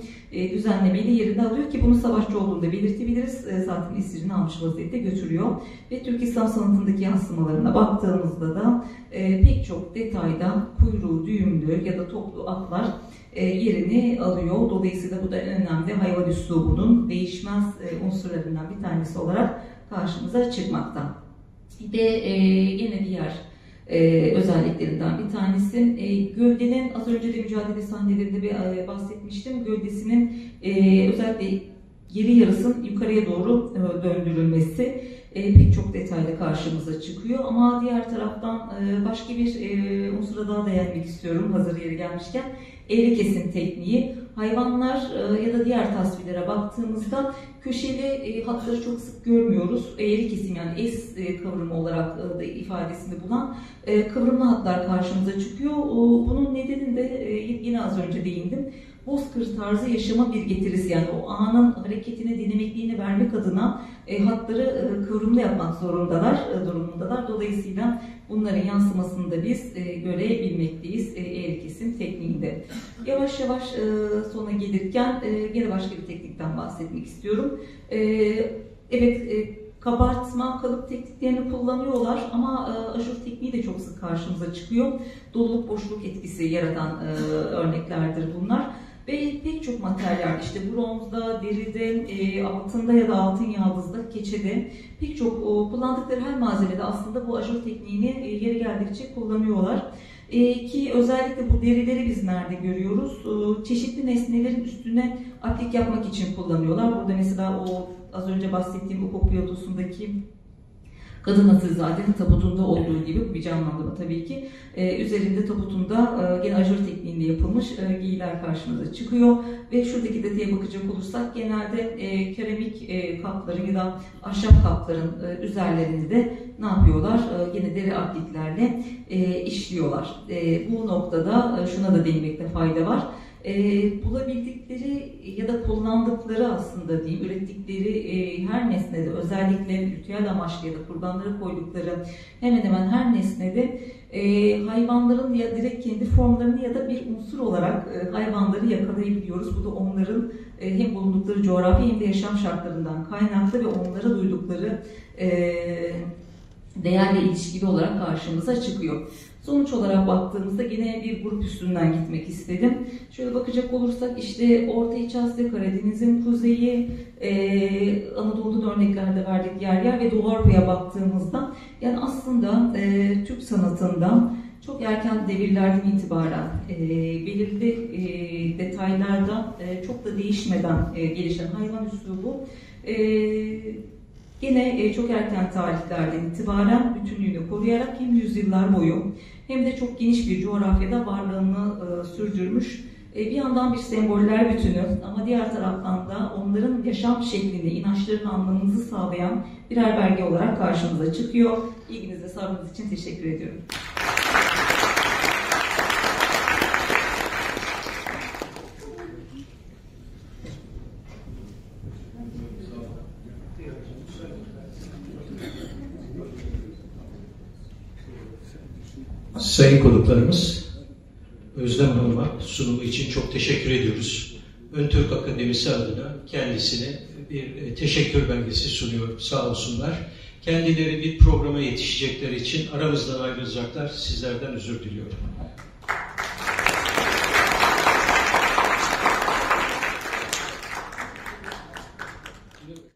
düzenlemeyle yerini alıyor ki bunu savaşçı olduğunu da belirtebiliriz. Zaten esirini almış vaziyette götürüyor. Ve Türk İslam sanatındaki yansımalarına baktığımızda da pek çok detayda kuyruğu düğümlü ya da toplu atlar yerini alıyor. Dolayısıyla bu da en önemli hayvan üslubunun değişmez unsurlarından bir tanesi olarak karşımıza çıkmakta. Ve yine diğer özelliklerinden bir tanesi gövdenin, az önce de mücadele sahnelerinde bahsetmiştim, gövdesinin özellikle geri yarısının yukarıya doğru döndürülmesi pek çok detayla karşımıza çıkıyor. Ama diğer taraftan başka bir unsura daha değinmek istiyorum hazır yeri gelmişken. Eğri kesim tekniği. Hayvanlar ya da diğer tasvirlere baktığımızda köşeli hatları çok sık görmüyoruz. Eğri kesim yani S kıvrımı olarak da ifadesinde bulan kıvrımlı hatlar karşımıza çıkıyor. Bunun nedeni de yine az önce değindim. Bozkır tarzı yaşama bir getirisi, yani o anın hareketine, dinamikliğini vermek adına hatları kıvrımlı yapmak durumundalar. Dolayısıyla bunların yansımasını da biz görebilmekteyiz eğri kesim tekniğinde. Yavaş yavaş sona gelirken yine başka bir teknikten bahsetmek istiyorum. Evet, kabartma, kalıp tekniklerini kullanıyorlar ama ajur tekniği de çok sık karşımıza çıkıyor. Doluluk, boşluk etkisi yaratan örneklerdir bunlar. Ve pek çok materyal, işte bronzda, deride, altında ya da altın yaldızda, keçede pek çok kullandıkları her malzemede aslında bu ajur tekniğini yeri geldikçe kullanıyorlar. Ki özellikle bu derileri biz nerede görüyoruz? Çeşitli nesnelerin üstüne aplik yapmak için kullanıyorlar. Burada mesela o az önce bahsettiğim Ukok Biyodosundaki kadın Asilzade'nin tabutunda olduğu gibi bir canlandırma tabii ki. Üzerinde tabutunda gene ajur tekniğinde yapılmış giysiler karşımıza çıkıyor. Ve şuradaki detaya bakacak olursak genelde keramik kapların ya da ahşap kapların üzerlerinde de ne yapıyorlar? Yine deri apliklerle işliyorlar. Bu noktada şuna da değinmekte fayda var. Bulabildikleri ya da kullandıkları aslında diyeyim, ürettikleri her nesnede, özellikle ritüel amaçlı ya da kurbanlara koydukları hemen hemen her nesnede hayvanların ya direkt kendi formlarını ya da bir unsur olarak hayvanları yakalayabiliyoruz. Bu da onların hem bulundukları coğrafya hem de yaşam şartlarından kaynaklı ve onlara duydukları değerle ilişkili olarak karşımıza çıkıyor. Sonuç olarak baktığımızda yine bir grup üstünden gitmek istedim. Şöyle bakacak olursak işte Orta İç Asya, Karadeniz'in kuzeyi, Anadolu'da örneklerde verdik yer yer ve Doğu Avrupa'ya baktığımızda yani aslında Türk sanatından çok erken devirlerden itibaren belirli detaylarda çok da değişmeden gelişen hayvan üslubu yine çok erken tarihlerden itibaren bütünlüğünü koruyarak hem yüzyıllar boyu hem de çok geniş bir coğrafyada varlığını sürdürmüş. Bir yandan bir semboller bütünü ama diğer taraftan da onların yaşam şeklini, inançlarını anlamamızı sağlayan birer belge olarak karşımıza çıkıyor. İlginize, sabrınız için teşekkür ediyorum. Sayın konuklarımız, Özlem Hanım'a sunumu için çok teşekkür ediyoruz. Ön Türk Akademisi adına kendisine bir teşekkür belgesi sunuyorum. Sağ olsunlar. Kendileri bir programa yetişecekleri için aramızdan ayrılacaklar. Sizlerden özür diliyorum.